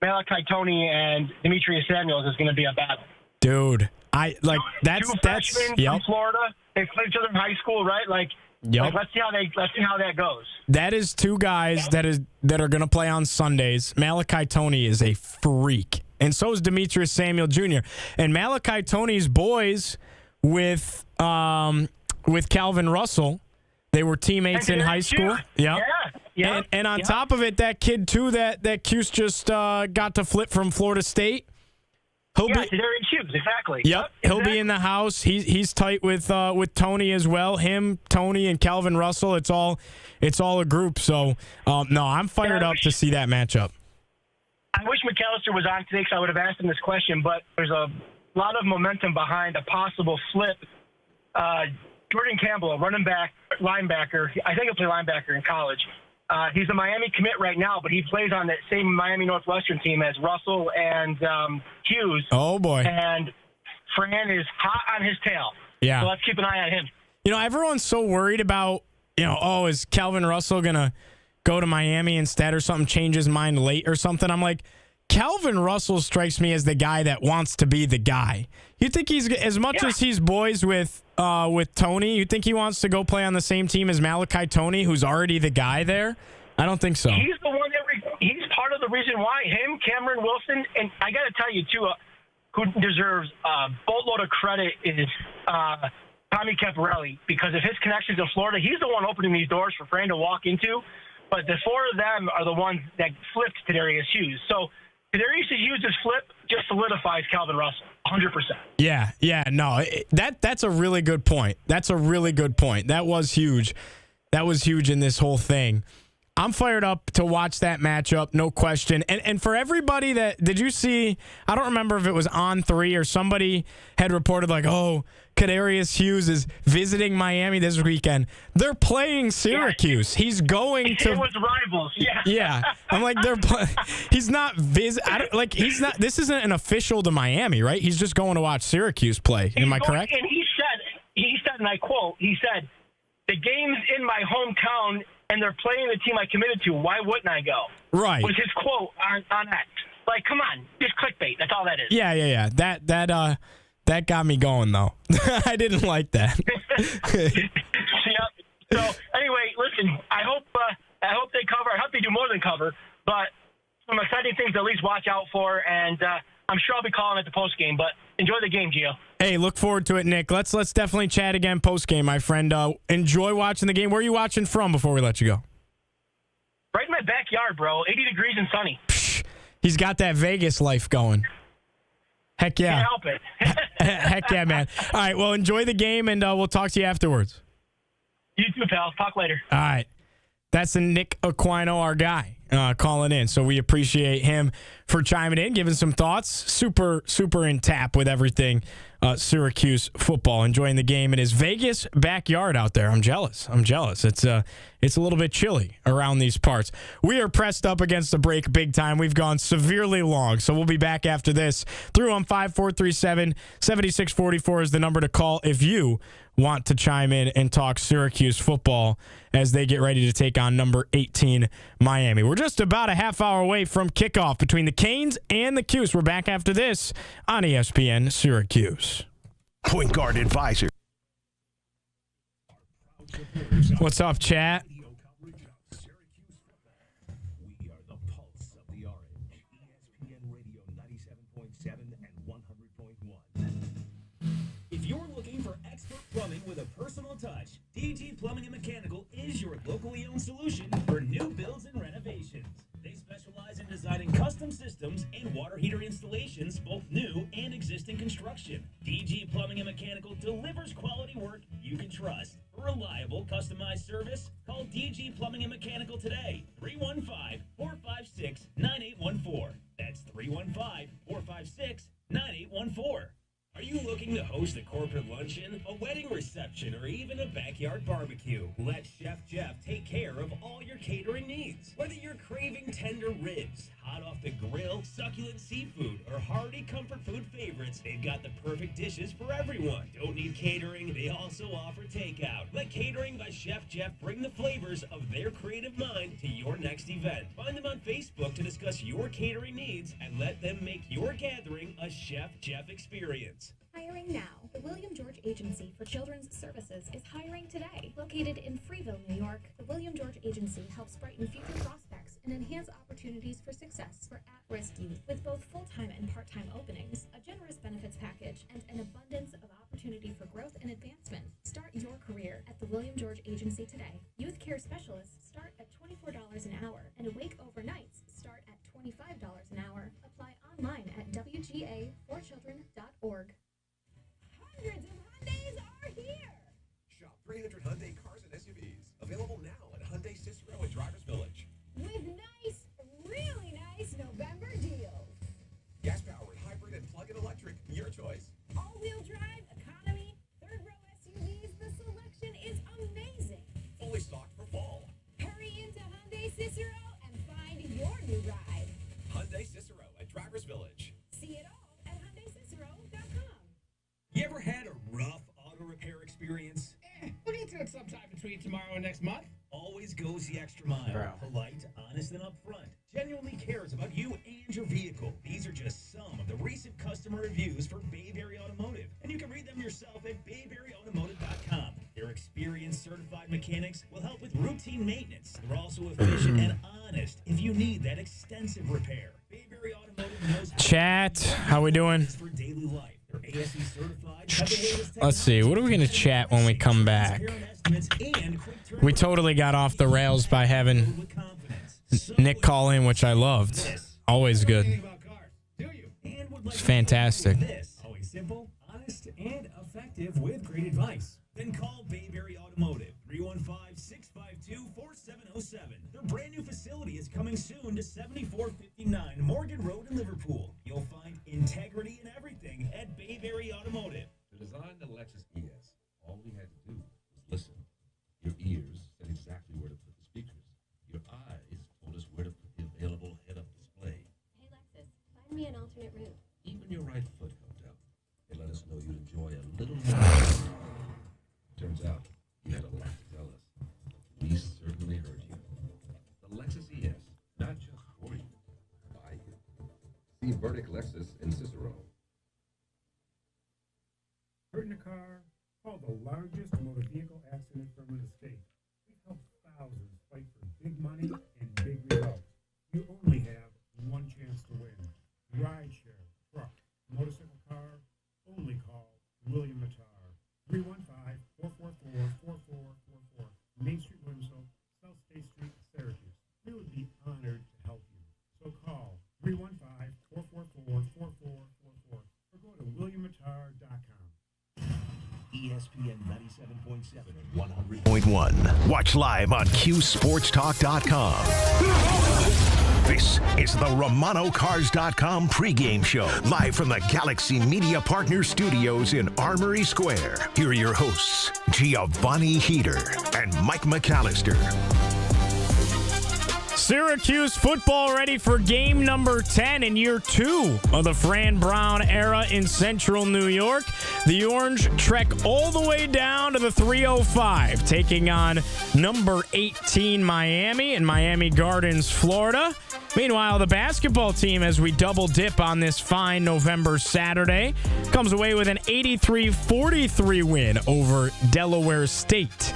Malachi Toney and Demetrius Samuels is going to be a battle. Dude, two freshmen from Florida. They played each other in high school, right? Like, let's see how that goes. That is two guys that are going to play on Sundays. Malachi Toney is a freak, and so is Demetrius Samuel Jr. And Malachi Toney's boys with with Calvin Russell. They were teammates in high school. Yeah. And on top of it, that kid, too, that Cuse just got to flip from Florida State. Cuse, exactly. Yep, he'll be in the house. He's tight with Tony as well. Him, Tony, and Calvin Russell. It's all a group. So, no, I'm fired up to see that matchup. I wish McAllister was on today because I would have asked him this question, but there's a lot of momentum behind a possible flip. Jordan Campbell, a running back, linebacker. I think he'll play linebacker in college. He's a Miami commit right now, but he plays on that same Miami Northwestern team as Russell and Cuse. Oh, boy. And Fran is hot on his tail. Yeah. So let's keep an eye on him. Everyone's so worried about, is Calvin Russell going to go to Miami instead or something, change his mind late or something? I'm like, Calvin Russell strikes me as the guy that wants to be the guy. You think he's, as much as he's boys with Tony, you think he wants to go play on the same team as Malachi Tony, who's already the guy there? I don't think so. He's the one he's part of the reason why him, Cameron Wilson, and I got to tell you too, who deserves a boatload of credit is Tommy Caparelli, because of his connections in Florida. He's the one opening these doors for Fran to walk into. But the four of them are the ones that flipped Kadarius Hughes. So Kadarius Hughes' flip just solidifies Calvin Russell, 100%. Yeah, no, that's a really good point. That was huge. That was huge in this whole thing. I'm fired up to watch that matchup, no question. And for everybody did you see, I don't remember if it was On3 or somebody had reported like, oh, Kadarius Hughes is visiting Miami this weekend. They're playing Syracuse. He's going to. It was rivals. Yeah. Yeah. I'm like, he's not this isn't an official to Miami, right? He's just going to watch Syracuse play. Am I correct? And he said, and I quote, he said, the game's in my hometown and they're playing the team I committed to. Why wouldn't I go? Right. Was his quote on X. Like, come on, just clickbait. That's all that is. Yeah. That got me going, though. I didn't like that. Yep. So, anyway, listen, I hope they cover. I hope they do more than cover. But some exciting things to at least watch out for. And I'm sure I'll be calling at the postgame. But enjoy the game, Gio. Hey, look forward to it, Nick. Let's definitely chat again postgame, my friend. Enjoy watching the game. Where are you watching from before we let you go? Right in my backyard, bro. 80 degrees and sunny. He's got that Vegas life going. Heck yeah. Can't help it. Heck yeah, man. All right, well, enjoy the game, and we'll talk to you afterwards. You too, pal. Talk later. All right. That's the Nick Aquino, our guy, calling in. So we appreciate him for chiming in, giving some thoughts. Super, super in tap with everything Syracuse football. Enjoying the game in his Vegas backyard out there. I'm jealous. It's a little bit chilly around these parts. We are pressed up against the break big time. We've gone severely long, so we'll be back after this. Through on 5437-7644 is the number to call if you want to chime in and talk Syracuse football as they get ready to take on number 18 Miami. We're just about a half hour away from kickoff between the Canes and the Cuse. We're back after this on ESPN Syracuse. Point Guard Advisor. What's up, chat? If you're looking for expert plumbing with a personal touch, DG Plumbing and Mechanical is your locally owned solution for new builds and renovations. They specialize in designing custom systems and water heater installations, both new and existing construction. DG Plumbing and Mechanical delivers quality work you can trust. For reliable, customized service, call DG Plumbing and Mechanical today. 315-456-9814. That's 315-456-9814. Are you looking to host a corporate luncheon, a wedding reception, or even a backyard barbecue? Let Chef Jeff take care of all your catering needs. Whether you're craving tender ribs, hot off the grill, succulent seafood, or hearty comfort food favorites, they've got the perfect dishes for everyone. Don't need catering, they also offer takeout. Let Catering by Chef Jeff bring the flavors of their creative mind to your next event. Find them on Facebook to discuss your catering needs and let them make your gathering a Chef Jeff experience. Hiring now. The William George Agency for Children's Services is hiring today. Located in Freeville, New York, the William George Agency helps brighten future prospects and enhance opportunities for success for at-risk youth with both full-time and part-time openings, a generous benefits package, and an abundance of opportunity for growth and advancement. Start your career William George Agency today. Youth care specialists start at $24 an hour, and awake overnights start at $25 an hour. Apply online at WGA4children.org. Hundreds of Hyundais are here. Shop 300 Hyundai cars and SUVs. Available now at Hyundai Cicero at Drivers Village. With nice, really nice November deals. Gas-powered, hybrid, and plug-in electric. Your choice. All-wheel drive, economy, third-row SUVs. The selection is amazing. Fully stocked for fall. Hurry into Hyundai Cicero and find your new ride. Hyundai Cicero at Drivers Village. See it all at HyundaiCicero.com. You ever had a rough auto repair experience? We'll get to it sometime between tomorrow and next month. Always goes the extra mile. Polite, honest, and upfront. Genuinely cares about you and your vehicle. These are just some of the recent customer reviews for Bayberry Automotive. And you can read them yourself at BayberryAutomotive.com. Their experienced, certified mechanics will help with routine maintenance. They're also efficient and honest if you need that extensive repair. Bayberry Automotive knows how Chat, how we doing? for daily life. They're ASE certified. Let's see. What are we going to chat when we come back? We totally got off the rails by having Nick call in, which I loved. Always good. It's fantastic. Always simple, honest, and effective with great advice. Then call Bayberry Automotive, 315-652-4707. Their brand new facility is coming soon to 7459 Morgan Road in Liverpool. You'll find integrity in everything at Bayberry Automotive. To design the Lexus ES, all we had to do was listen. Your ears said exactly where to put the speakers. Your eyes told us where to put the available head-up display. Hey, Lexus, find me an alternate route. Even your right foot helped out. They let us know you'd enjoy a little more. Turns out you had a lot to tell us. We certainly heard you. The Lexus ES, not just for you, by you. See Verdict Lexus in Cicero. Hurt in a car? Call the largest motor vehicle accident firm in the state. We've helped thousands fight for big money and big results. You only have one chance to win. Rideshare, truck, motorcycle car, only call William Matar. 315-444-4444. Main Street, Williamsville, South State Street, Syracuse. We would be honored to help you. So call 315-444-4444 or go to WilliamMatar.com. ESPN 97.7 and 100.1. Watch live on CuseSportsTalk.com. This is the RomanoCars.com pregame show, live from the Galaxy Media Partner Studios in Armory Square. Here are your hosts, Giovanni Heater and Mike McAllister. Syracuse football ready for game number 10 in year 2 of the Fran Brown era in central New York. The Orange trek all the way down to the 305, taking on number 18 Miami in Miami Gardens, Florida. Meanwhile, the basketball team, as we double dip on this fine November Saturday, comes away with an 83-43 win over Delaware State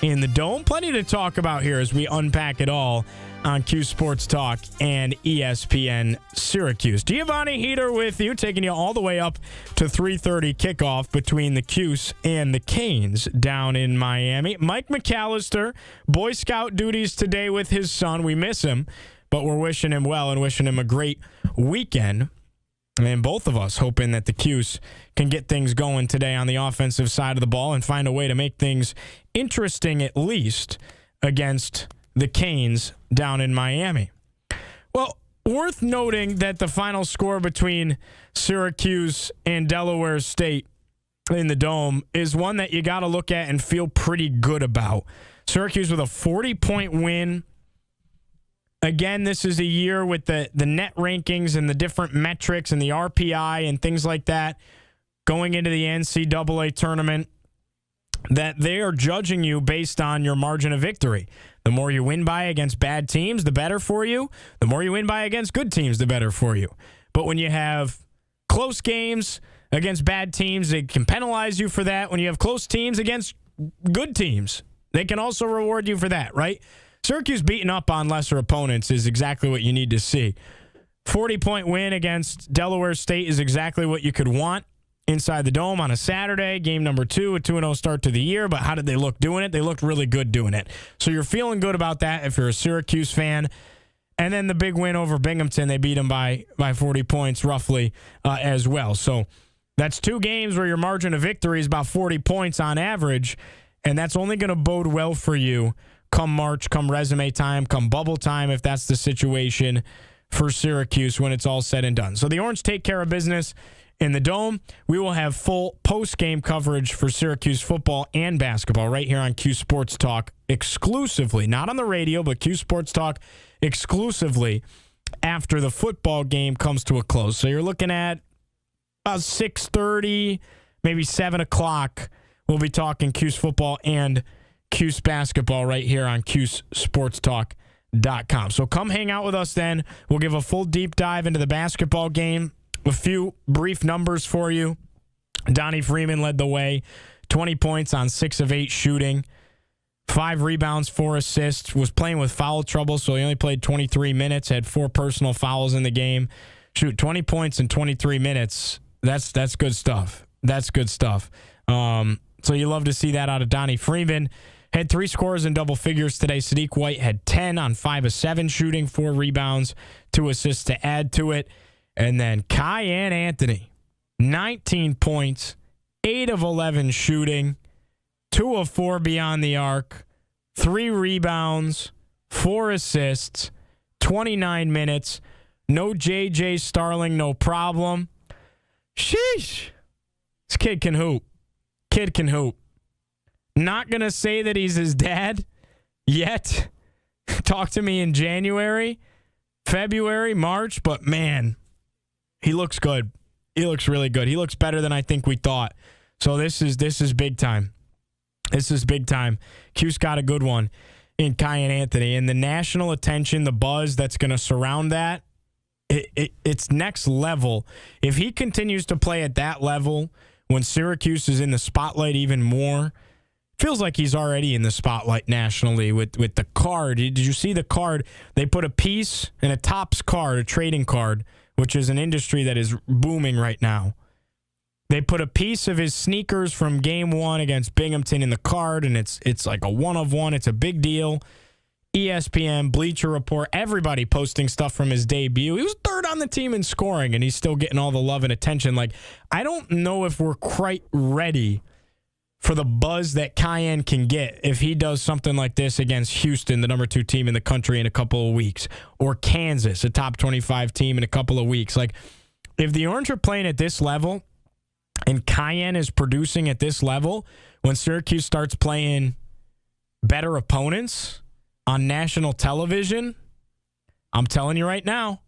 in the Dome. Plenty to talk about here as we unpack it all on Cuse Sports Talk and ESPN Syracuse. Giovanni Heater with you, taking you all the way up to 3:30 kickoff between the Cuse and the Canes down in Miami. Mike McAllister, Boy Scout duties today with his son. We miss him, but we're wishing him well and wishing him a great weekend. And both of us hoping that the Cuse can get things going today on the offensive side of the ball and find a way to make things interesting at least against the Canes down in Miami. Well, worth noting that the final score between Syracuse and Delaware State in the Dome is one that you got to look at and feel pretty good about. Syracuse with a 40-point win. Again, this is a year with the net rankings and the different metrics and the RPI and things like that going into the NCAA tournament, that they are judging you based on your margin of victory. The more you win by against bad teams, the better for you. The more you win by against good teams, the better for you. But when you have close games against bad teams, they can penalize you for that. When you have close teams against good teams, they can also reward you for that, right? Syracuse beating up on lesser opponents is exactly what you need to see. 40-point win against Delaware State is exactly what you could want inside the Dome on a Saturday, game number 2, a 2-0 start to the year. But how did they look doing it? They looked really good doing it. So you're feeling good about that if you're a Syracuse fan. And then the big win over Binghamton, they beat them by 40 points roughly as well. So that's 2 games where your margin of victory is about 40 points on average, and that's only going to bode well for you come March, come resume time, come bubble time, if that's the situation for Syracuse when it's all said and done. So the Orange take care of business in the Dome. We will have full post-game coverage for Syracuse football and basketball right here on Cuse Sports Talk exclusively, not on the radio, but Cuse Sports Talk exclusively after the football game comes to a close. So you're looking at about 6:30, maybe 7 o'clock. We'll be talking Cuse football and Cuse basketball right here on CuseSportsTalk.com. So come hang out with us then. We'll give a full deep dive into the basketball game. A few brief numbers for you. Donnie Freeman led the way. 20 points on 6 of 8 shooting. 5 rebounds, 4 assists. Was playing with foul trouble, so he only played 23 minutes. Had 4 personal fouls in the game. Shoot, 20 points in 23 minutes. That's good stuff. That's good stuff. So you love to see that out of Donnie Freeman. Had 3 scores in double figures today. Sadiq White had 10 on 5 of 7 shooting, 4 rebounds, 2 assists to add to it. And then Cayenne Anthony, 19 points, 8 of 11 shooting, 2 of 4 beyond the arc, 3 rebounds, 4 assists, 29 minutes. No J.J. Starling, no problem. Sheesh. This kid can hoop. Kid can hoop. Not going to say that he's his dad yet. Talk to me in January, February, March, but man, he looks good. He looks really good. He looks better than I think we thought. So this is big time. This is big time. Cuse got a good one in Cayenne Anthony. And the national attention, the buzz that's going to surround that, it's next level. If he continues to play at that level when Syracuse is in the spotlight even more, feels like he's already in the spotlight nationally with the card. Did you see the card? They put a piece in a Topps card, a trading card, which is an industry that is booming right now. They put a piece of his sneakers from game 1 against Binghamton in the card, and it's like a 1-of-1. It's a big deal. ESPN, Bleacher Report, everybody posting stuff from his debut. He was 3rd on the team in scoring, and he's still getting all the love and attention. Like, I don't know if we're quite ready for the buzz that Cayenne can get if he does something like this against Houston, the number 2 team in the country, in a couple of weeks, or Kansas, a top 25 team, in a couple of weeks. Like, if the Orange are playing at this level and Cayenne is producing at this level, when Syracuse starts playing better opponents on national television, I'm telling you right now,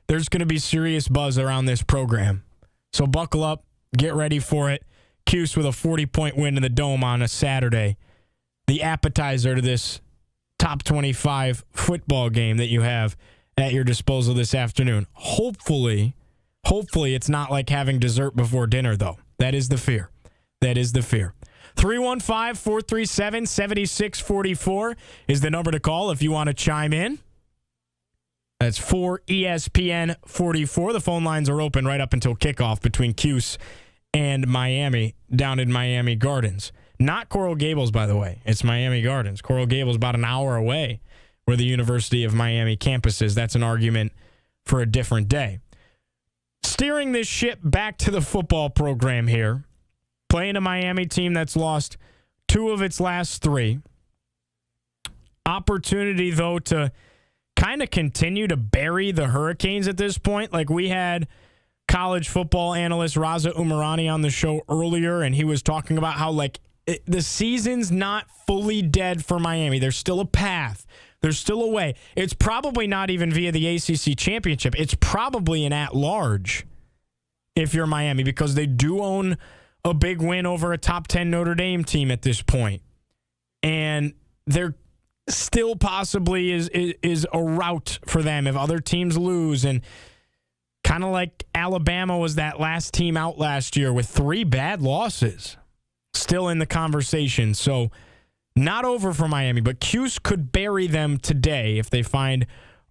there's going to be serious buzz around this program. So buckle up, get ready for it. Cuse with a 40-point win in the Dome on a Saturday. The appetizer to this top 25 football game that you have at your disposal this afternoon. Hopefully it's not like having dessert before dinner, though. That is the fear. 315-437-7644 is the number to call if you want to chime in. That's 4ESPN44. The phone lines are open right up until kickoff between Cuse and Miami down in Miami Gardens. Not Coral Gables, by the way. It's Miami Gardens. Coral Gables about an hour away where the University of Miami campus is. That's an argument for a different day. Steering this ship back to the football program here. Playing a Miami team that's lost 2 of its last 3. Opportunity, though, to kind of continue to bury the Hurricanes at this point. Like, we had college football analyst Raza Umarani on the show earlier, and he was talking about how, like, the season's not fully dead for Miami. There's still a path. There's still a way. It's probably not even via the ACC championship. It's probably an at-large if you're Miami, because they do own a big win over a top 10 Notre Dame team at this point. And there still possibly is a route for them if other teams lose. And kind of like Alabama was that last team out last year with 3 bad losses. Still in the conversation. So not over for Miami, but Cuse could bury them today if they find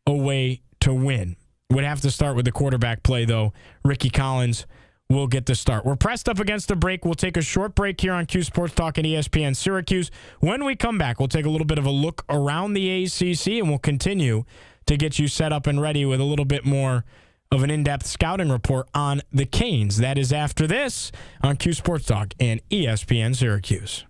a way to win. Would have to start with the quarterback play, though. Ricky Collins will get the start. We're pressed up against the break. We'll take a short break here on Cuse Sports Talk and ESPN Syracuse. When we come back, we'll take a little bit of a look around the ACC, and we'll continue to get you set up and ready with a little bit more of an in-depth scouting report on the Canes. That is after this on Cuse Sports Talk and ESPN Syracuse.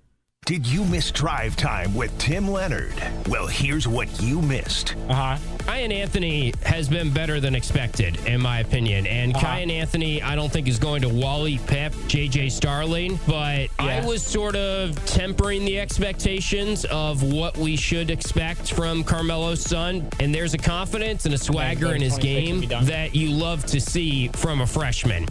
Did you miss Drive Time with Tim Leonard? Well, here's what you missed. Kyan Anthony has been better than expected, in my opinion. And Kyan Anthony, I don't think is going to Wally Pep, JJ Starling, but I was sort of tempering the expectations of what we should expect from Carmelo's son. And there's a confidence and a swagger in his game that you love to see from a freshman.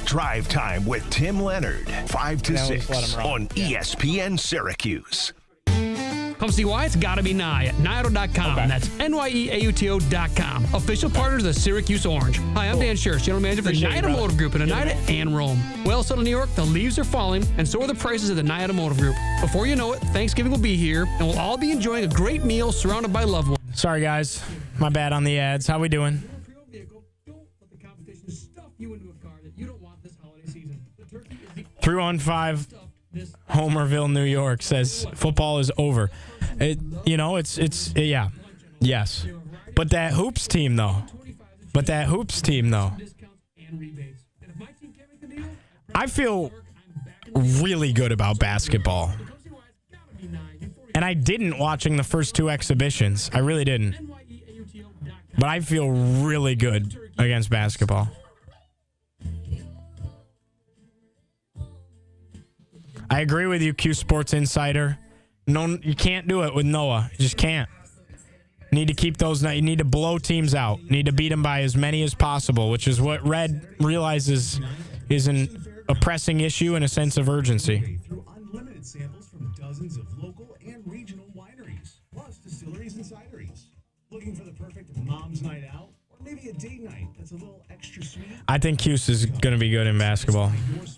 Drive Time with Tim Leonard, 5 to 6 on ESPN Syracuse. Come see why it's got to be Nye at Nyeauto.com. Okay. That's NYEAUTO.com. Official partners of the Syracuse Orange. Hi, I'm Dan Scherz, General Manager for Nye Automotive Group in Oneida and Rome. Well, so to New York, the leaves are falling, and so are the prices of the Nye Automotive Group. Before you know it, Thanksgiving will be here, and we'll all be enjoying a great meal surrounded by loved ones. Sorry, guys. My bad on the ads. How we doing? Through on 5, Homerville, New York says football is over. Yes. But that hoops team, though. I feel really good about basketball. And I didn't watching the first 2 exhibitions. I really didn't. But I feel really good against basketball. I agree with you, Q Sports Insider. No, you can't do it with Noah. You just can't. You need to keep those. You need to blow teams out. You need to beat them by as many as possible, which is what Red realizes is a pressing issue and a sense of urgency. Through unlimited samples from dozens of local and regional wineries, plus distilleries and cideries. Looking for the perfect mom's night out, or maybe a date night that's a little extra sweet? I think Cuse is going to be good in basketball.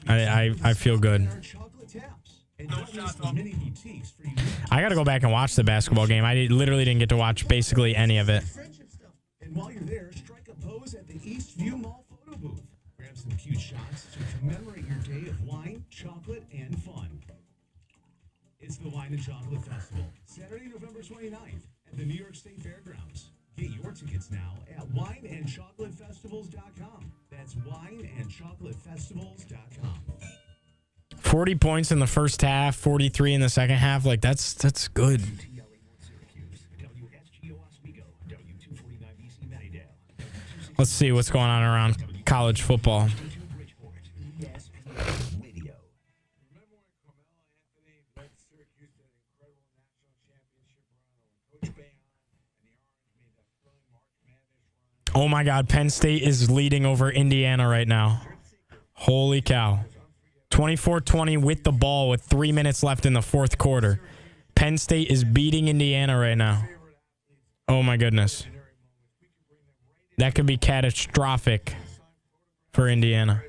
I feel good. I got to go back and watch the basketball game. I literally didn't get to watch basically any of it. And while you're there, strike a pose at the Eastview Mall photo booth. Grab some cute shots to commemorate your day of wine, chocolate, and fun. It's the Wine and Chocolate Festival, Saturday, November 29th at the New York State Fairgrounds. Get your tickets now at wineandchocolatefestivals.com. That's wineandchocolatefestivals.com. 40 points in the first half, 43 in the second half. Like, that's good. Let's see what's going on around college football. Oh, my God. Penn State is leading over Indiana right now. Holy cow. 24-20 with the ball with 3 minutes left in the fourth quarter. Penn State is beating Indiana right now. Oh, my goodness. That could be catastrophic for Indiana.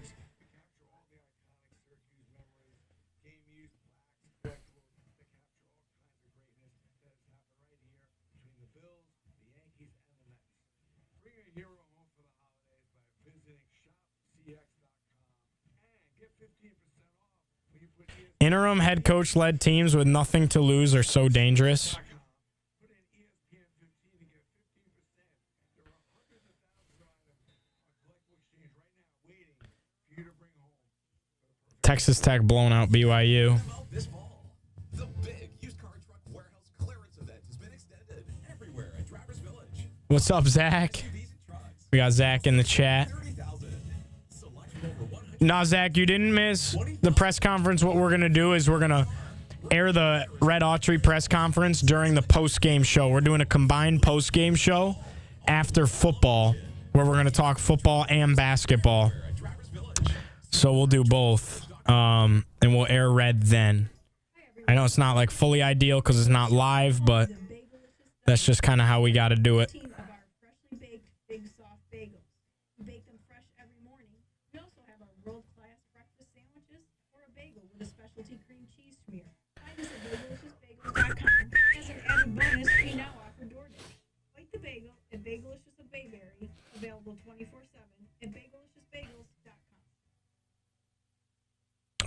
Interim head coach-led teams with nothing to lose are so dangerous. Texas Tech blown out BYU. What's up, Zach? We got Zach in the chat. No, Zach, you didn't miss the press conference. What we're going to do is we're going to air the Red Autry press conference during the post-game show. We're doing a combined post-game show after football where we're going to talk football and basketball. So we'll do both, and we'll air Red then. I know it's not like fully ideal because it's not live, but that's just kind of how we got to do it. As an added bonus, we now offer DoorDash. Like the bagel at Bagelicious of Bayberry, available 24/7 at bagelicious.com.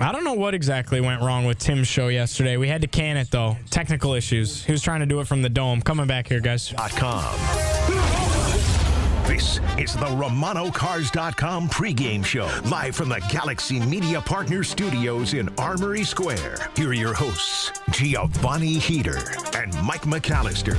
I don't know what exactly went wrong with Tim's show yesterday. We had to can it, though. Technical issues. He was trying to do it from the dome. Coming back here, guys. This is the RomanoCars.com pregame show, live from the Galaxy Media Partner Studios in Armory Square. Here are your hosts, Giovanni Heater and Mike McAllister.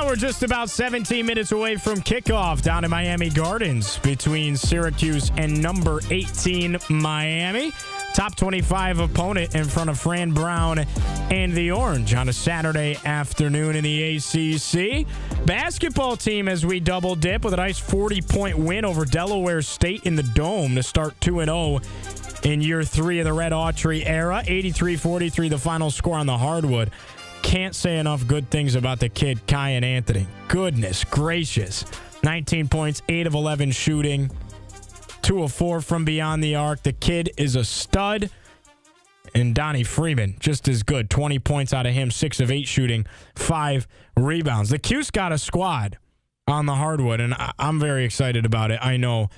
We're just about 17 minutes away from kickoff down in Miami Gardens between Syracuse and number 18 Miami. Top 25 opponent in front of Fran Brown and the Orange on a Saturday afternoon in the ACC. Basketball team as we double dip with a nice 40-point win over Delaware State in the Dome to start 2-0 in year 3 of the Red Autry era. 83-43 the final score on the hardwood. Can't say enough good things about the kid, Kyan Anthony. Goodness gracious. 19 points, 8 of 11 shooting, 2 of 4 from beyond the arc. The kid is a stud. And Donnie Freeman, just as good. 20 points out of him, 6 of 8 shooting, 5 rebounds. The Cuse got a squad on the hardwood, and I'm very excited about it. I know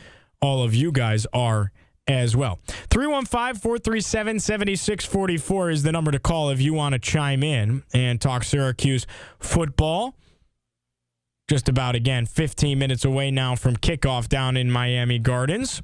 all of you guys are as well. 315-437-7644 is the number to call if you want to chime in and talk Syracuse football. Just about, again, 15 minutes away now from kickoff down in Miami Gardens.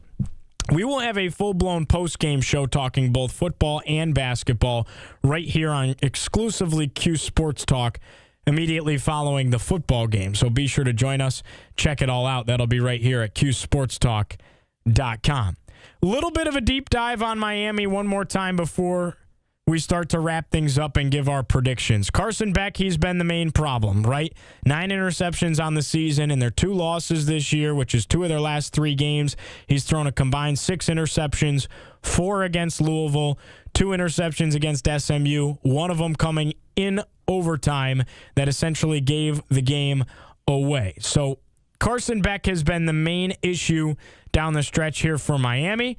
We will have a full-blown post-game show talking both football and basketball right here on exclusively Cuse Sports Talk immediately following the football game. So be sure to join us. Check it all out. That'll be right here at CuseSportsTalk.com. Little bit of a deep dive on Miami one more time before we start to wrap things up and give our predictions. Carson Beck, he's been the main problem, right? 9 interceptions on the season, and their 2 losses this year, which is 2 of their last 3 games. He's thrown a combined 6 interceptions, 4 against Louisville, 2 interceptions against SMU, one of them coming in overtime that essentially gave the game away. So Carson Beck has been the main issue down the stretch here for Miami,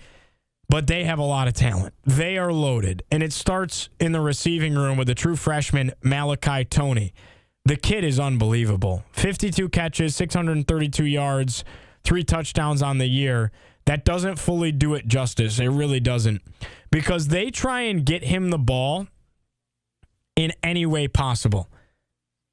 but they have a lot of talent. They are loaded, and it starts in the receiving room with the true freshman Malachi Toney. The kid is unbelievable. 52 catches, 632 yards, 3 touchdowns on the year. That doesn't fully do it justice. It really doesn't, because they try and get him the ball in any way possible.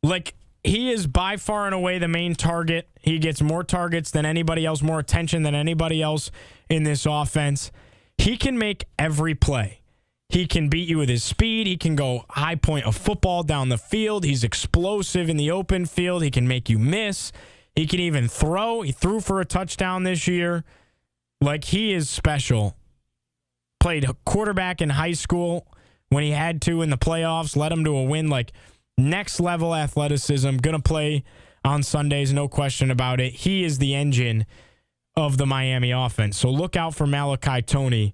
Like, he is by far and away the main target. He gets more targets than anybody else, more attention than anybody else in this offense. He can make every play. He can beat you with his speed. He can go high point of football down the field. He's explosive in the open field. He can make you miss. He can even throw. He threw for a touchdown this year. Like, he is special. Played quarterback in high school when he had to in the playoffs. Led him to a win. Like, next level athleticism. Going to play on Sundays, no question about it. He is the engine of the Miami offense. So look out for Malachi Toney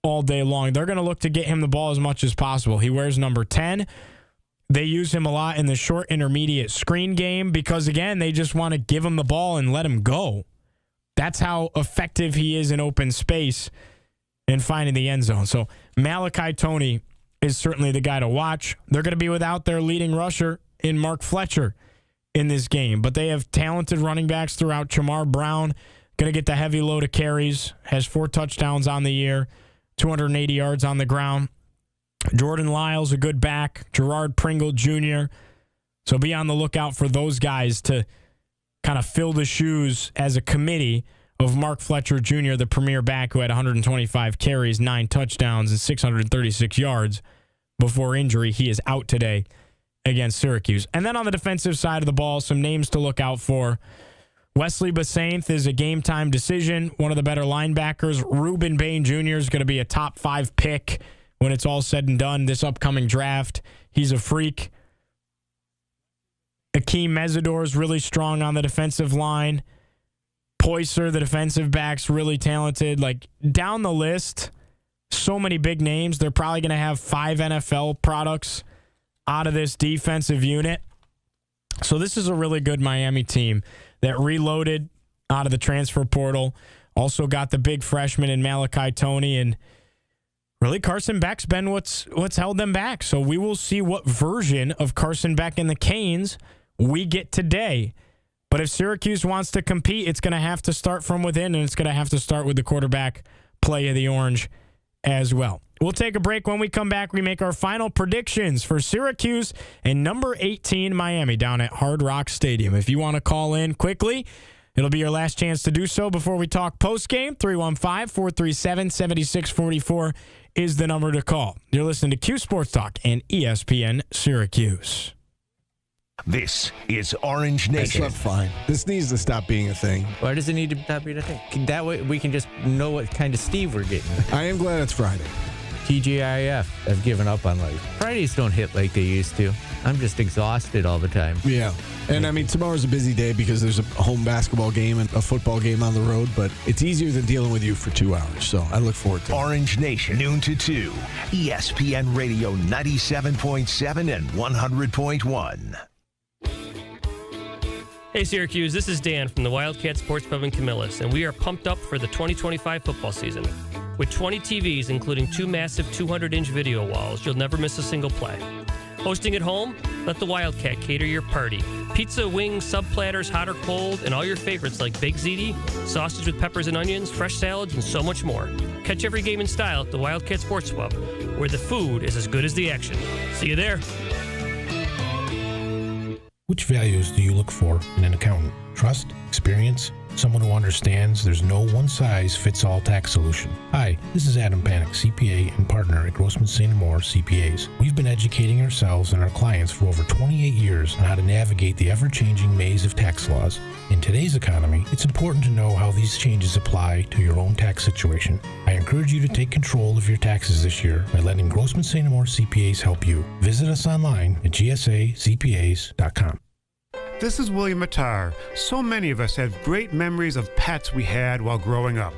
all day long. They're going to look to get him the ball as much as possible. He wears number 10. They use him a lot in the short intermediate screen game because, again, they just want to give him the ball and let him go. That's how effective he is in open space and finding the end zone. So Malachi Toney is certainly the guy to watch. They're going to be without their leading rusher in Mark Fletcher in this game, but they have talented running backs throughout. Chamar Brown going to get the heavy load of carries, has 4 touchdowns on the year, 280 yards on the ground. Jordan Lyles, a good back. Gerard Pringle Jr. So be on the lookout for those guys to kind of fill the shoes as a committee of Mark Fletcher Jr., the premier back who had 125 carries, 9 touchdowns, and 636 yards before injury. He is out today against Syracuse. And then on the defensive side of the ball, some names to look out for. Wesley Basainth is a game-time decision, one of the better linebackers. Reuben Bain Jr. is going to be a top 5 pick when it's all said and done this upcoming draft. He's a freak. Akeem Mesidor is really strong on the defensive line. Poyser, the defensive back's really talented. Like, down the list, so many big names. They're probably going to have 5 NFL products out of this defensive unit. So this is a really good Miami team that reloaded out of the transfer portal. Also got the big freshman in Malachi Toney, and really Carson Beck's been what's held them back. So we will see what version of Carson Beck and the Canes we get today. But if Syracuse wants to compete, it's going to have to start from within, and it's going to have to start with the quarterback play of the Orange as well. We'll take a break. When we come back, we make our final predictions for Syracuse and number 18 Miami down at Hard Rock Stadium. If you want to call in quickly, it'll be your last chance to do so before we talk postgame. 315-437-7644 is the number to call. You're listening to Cuse Sports Talk and ESPN Syracuse. This is Orange Nation. I slept fine. This needs to stop being a thing. Why does it need to stop being a thing? That way we can just know what kind of Steve we're getting. I am glad it's Friday. TGIF have given up on life. Fridays don't hit like they used to. I'm just exhausted all the time. Yeah. And I mean, tomorrow's a busy day because there's a home basketball game and a football game on the road, but it's easier than dealing with you for 2 hours. So I look forward to it. Orange Nation, noon to 2. ESPN Radio 97.7 and 100.1. Hey Syracuse, this is Dan from the Wildcat Sports Pub in Camillus, and we are pumped up for the 2025 football season. With 20 TVs, including 2 massive 200-inch video walls, you'll never miss a single play. Hosting at home? Let the Wildcat cater your party. Pizza, wings, sub platters, hot or cold, and all your favorites like baked ziti, sausage with peppers and onions, fresh salads, and so much more. Catch every game in style at the Wildcat Sports Pub, where the food is as good as the action. See you there. Which values do you look for in an accountant? Trust? Experience? Someone who understands there's no one-size-fits-all tax solution. Hi, this is Adam Panic, CPA and partner at Grossman St. Moore CPAs. We've been educating ourselves and our clients for over 28 years on how to navigate the ever-changing maze of tax laws. In today's economy, it's important to know how these changes apply to your own tax situation. I encourage you to take control of your taxes this year by letting Grossman St. Moore CPAs help you. Visit us online at gsacpas.com. This is William Mattar. So many of us have great memories of pets we had while growing up.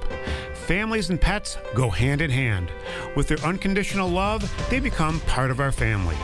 Families and pets go hand in hand. With their unconditional love, they become part of our family.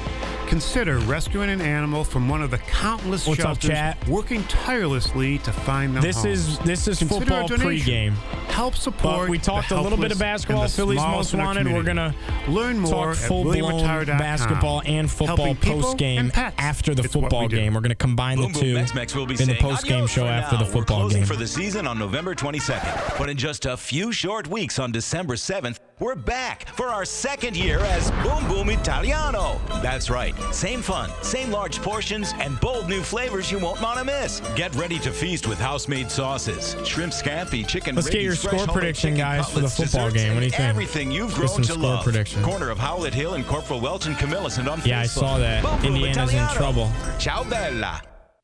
Consider rescuing an animal from one of the countless shelters working tirelessly to find them This home. is Consider football a donation. pregame. Help support. But we talked the a little bit of helpless basketball. and the Phillies smallest Most in our Wanted. We're community. gonna learn more talk at full-blown WilliamMattar.com. basketball and football Helping people post-game and pets. after the It's what football we do. game. We're going to combine Boom the Boom two Mex-Mex will be in the saying post-game adios show for after now. the football We're closing game. for the season on November 22nd. But in just a few short weeks on December 7th, we're back for our second year as Boom Boom Italiano. That's right. Same fun, same large portions, and bold new flavors you won't want to miss. Get ready to feast with house-made sauces, shrimp scampi, chicken Let's get your Riggies, fresh score homemade prediction, chicken guys, for the cutlets, football desserts, game. What do you and think? everything you've Get grown some to score love. prediction. Corner of Howlett Hill and Corporal Welch in Camillus and on Yeah, I Facebook. saw that. Boom Boom Indiana's in Italiano. trouble. Ciao bella.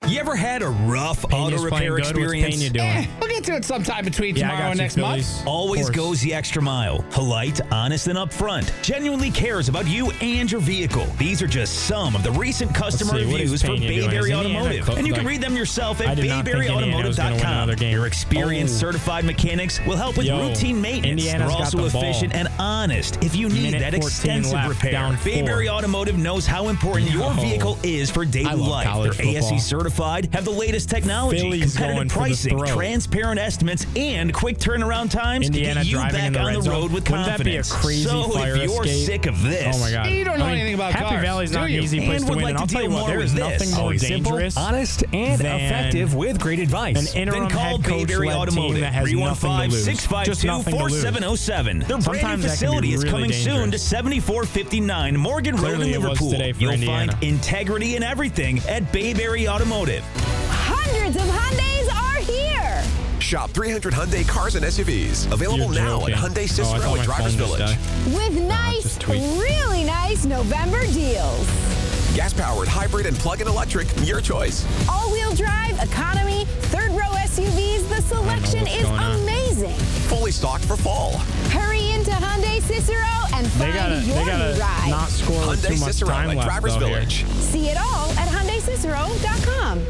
You ever had a rough Pena's auto playing repair good. What's experience? Pena doing? We'll get to it sometime between Yeah, I tomorrow got and you, next Phillies. month. Always Of course. goes the extra mile. Polite, honest, and upfront. Genuinely cares about you and your vehicle. These are just some of the recent customer Let's see, what is reviews for Pena doing? Bayberry Is Indiana Automotive. co- And you can like- read them yourself I at did not think Indiana was gonna win BayberryAutomotive.com. another game. Your experienced, certified mechanics will help with Yo, routine maintenance. Indiana's They're got also the ball. efficient and honest if you need Minute that 14 extensive left, repair. down 4. Bayberry Automotive knows how important your No. vehicle is for daily I love life. college They're ASE football. certified, have the latest technology, Phillies competitive going for the pricing, throw. transparent estimates, and quick turnaround times Indiana to get you driving back in the on red the zone. road with Wouldn't that be a confidence. crazy so fire if you're escape? sick of this, Oh my God! You don't know anything about Happy cars, Valley's do not an you? easy place And to would win. like And to I'll tell deal you what, more there with is this. nothing more Always simple, dangerous, honest, and than effective with great advice. an interim then call head coach Bayberry led team Automotive, that has nothing to lose. Just nothing to lose. 315-652-4707. Their brand Sometimes new that can be facility is really coming soon to dangerous. 7459 Morgan Road Clearly in it was Liverpool. today for You'll Indiana. find integrity in everything at Bayberry Automotive. Hundreds of Hyundais are here. Shop 300 Hyundai cars and SUVs. Available You're now joking. at Hyundai I Cicero thought and my Drivers phone just Village. died. With nice, just tweet. really nice November deals. Gas-powered, hybrid, and plug-in electric. Your choice. All-wheel drive, economy, third-row SUVs. The selection what's is going on. amazing. Fully stocked for fall. Hurry into Hyundai Cicero and find your new ride. not score Hyundai too much Cicero time at left Drivers though here. Village. See it all at HyundaiCicero.com.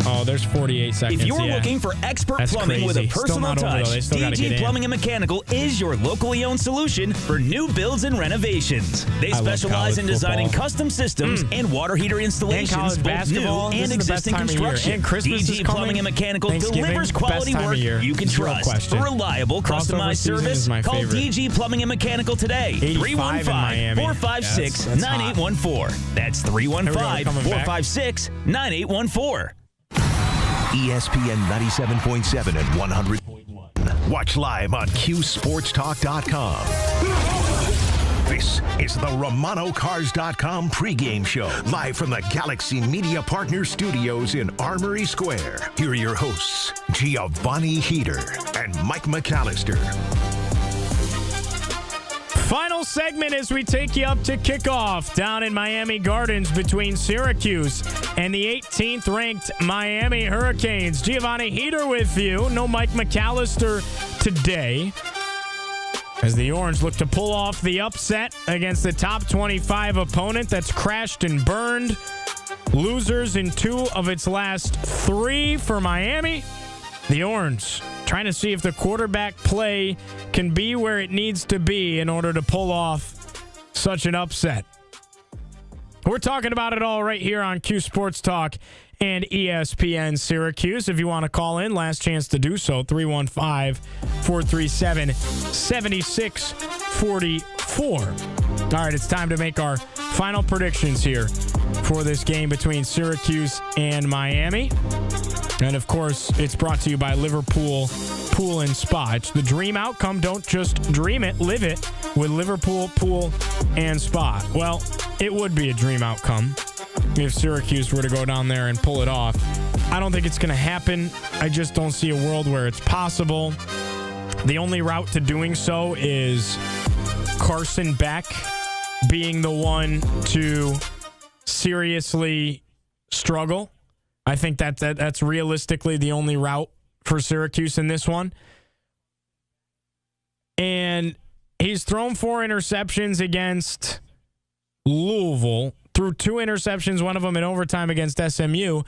Oh, there's 48 seconds. If you're yeah. looking for expert That's plumbing with a crazy. Still personal not over, though. touch, They still gotta get DG in. Plumbing and Mechanical is your locally owned solution for new builds and renovations. They I love specialize in college designing football. custom systems and water heater installations, college both basketball. new This and is the best existing time of year. construction. And Christmas is DG coming. Plumbing and Mechanical Thanksgiving, delivers best quality time of work year. you can Zero trust. question. For reliable, Crossover customized season service, is my call favorite. DG Plumbing and Mechanical today. 85 in Miami. 315-456-9814. That's coming back. 315-456-9814. ESPN 97.7 and 100.1. Watch live on CuseSportsTalk.com. This is the RomanoCars.com pregame show, live from the Galaxy Media Partner Studios in Armory Square. Here are your hosts, Giovanni Heater and Mike McAllister. Final segment as we take you up to kickoff down in Miami Gardens between Syracuse and the 18th ranked Miami Hurricanes. Giovanni Heater with you. No Mike McAllister today, as the Orange look to pull off the upset against the top 25 opponent that's crashed and burned. Losers in 2 of its last 3 for Miami. The Orange trying to see if the quarterback play can be where it needs to be in order to pull off such an upset. We're talking about it all right here on Cuse Sports Talk and ESPN Syracuse. If you want to call in, last chance to do so, 315-437-7644. All right, it's time to make our final predictions here for this game between Syracuse and Miami. And, of course, it's brought to you by Liverpool Pool and Spa. It's the dream outcome. Don't just dream it, live it with Liverpool Pool and Spa. Well, it would be a dream outcome if Syracuse were to go down there and pull it off. I don't think it's going to happen. I just don't see a world where it's possible. The only route to doing so is Carson Beck being the one to seriously struggle. I think that's realistically the only route for Syracuse in this one. And he's thrown 4 interceptions against Louisville, threw 2 interceptions, one of them in overtime against SMU.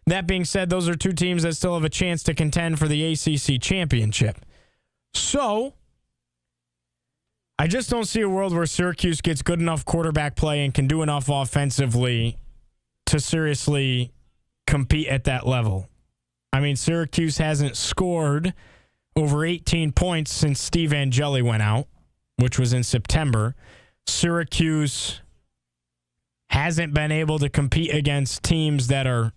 That being said, those are 2 teams that still have a chance to contend for the ACC championship. So, I just don't see a world where Syracuse gets good enough quarterback play and can do enough offensively to seriously compete at that level. I mean, Syracuse hasn't scored over 18 points since Steve Angeli went out, which was in September. Syracuse hasn't been able to compete against teams that are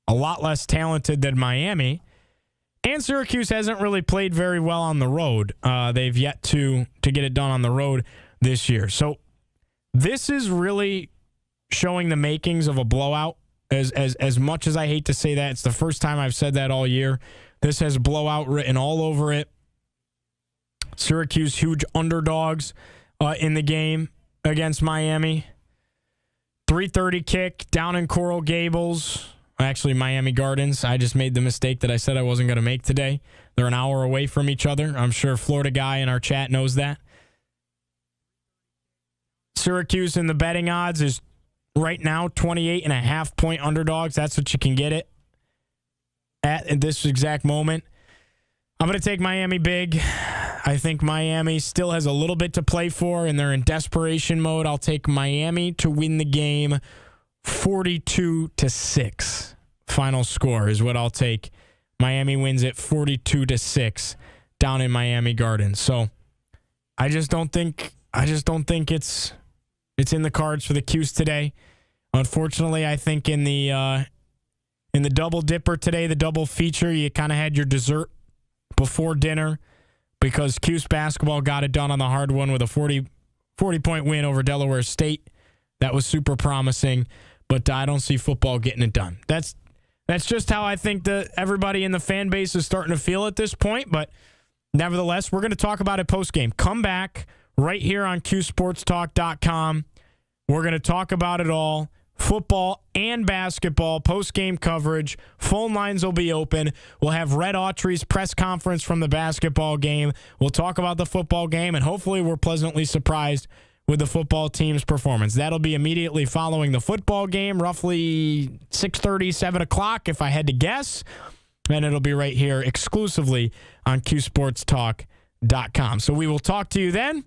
a lot less talented than Miami. And Syracuse hasn't really played very well on the road. They've yet to get it done on the road this year. So this is really showing the makings of a blowout. As much as I hate to say that, it's the first time I've said that all year. This has blowout written all over it. Syracuse huge underdogs in the game against Miami. 3:30 kick down in Coral Gables. Actually, Miami Gardens. I just made the mistake that I said I wasn't going to make today. They're an hour away from each other. I'm sure Florida guy in our chat knows that. Syracuse in the betting odds is right now 28.5-point underdogs. That's what you can get it at this exact moment. I'm going to take Miami big. I think Miami still has a little bit to play for, and they're in desperation mode. I'll take Miami to win the game 42-6. Final score is what I'll take. Miami wins it 42-6 down in Miami Gardens. So I just don't think it's in the cards for the Cuse today. Unfortunately, I think in the double dipper today, the double feature, you kind of had your dessert before dinner because Cuse basketball got it done on the hard one with a 40-point win over Delaware State. That was super promising, but I don't see football getting it done. That's just how I think that everybody in the fan base is starting to feel at this point, but nevertheless, we're going to talk about it post-game. Come back right here on QSportsTalk.com. We're going to talk about it all. Football and basketball, post-game coverage. Phone lines will be open. We'll have Red Autry's press conference from the basketball game. We'll talk about the football game, and hopefully we're pleasantly surprised with the football team's performance. That'll be immediately following the football game, roughly 6:30, 7 o'clock, if I had to guess. And it'll be right here exclusively on QSportsTalk.com. So we will talk to you then.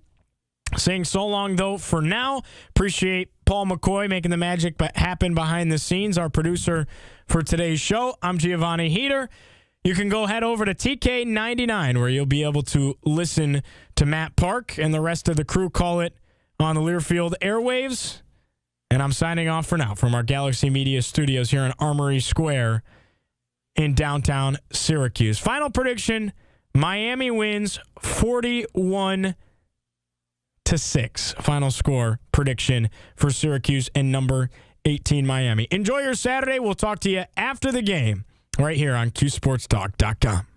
Saying so long, though, for now. Appreciate Paul McCoy making the magic happen behind the scenes, our producer for today's show. I'm Giovanni Heater. You can go head over to TK99, where you'll be able to listen to Matt Park and the rest of the crew call it on the Learfield airwaves. And I'm signing off for now from our Galaxy Media studios here in Armory Square in downtown Syracuse. Final prediction, Miami wins 41-6. 8-6 final score prediction for Syracuse and number 18 Miami. Enjoy your Saturday. We'll talk to you after the game right here on CuseSportsTalk.com.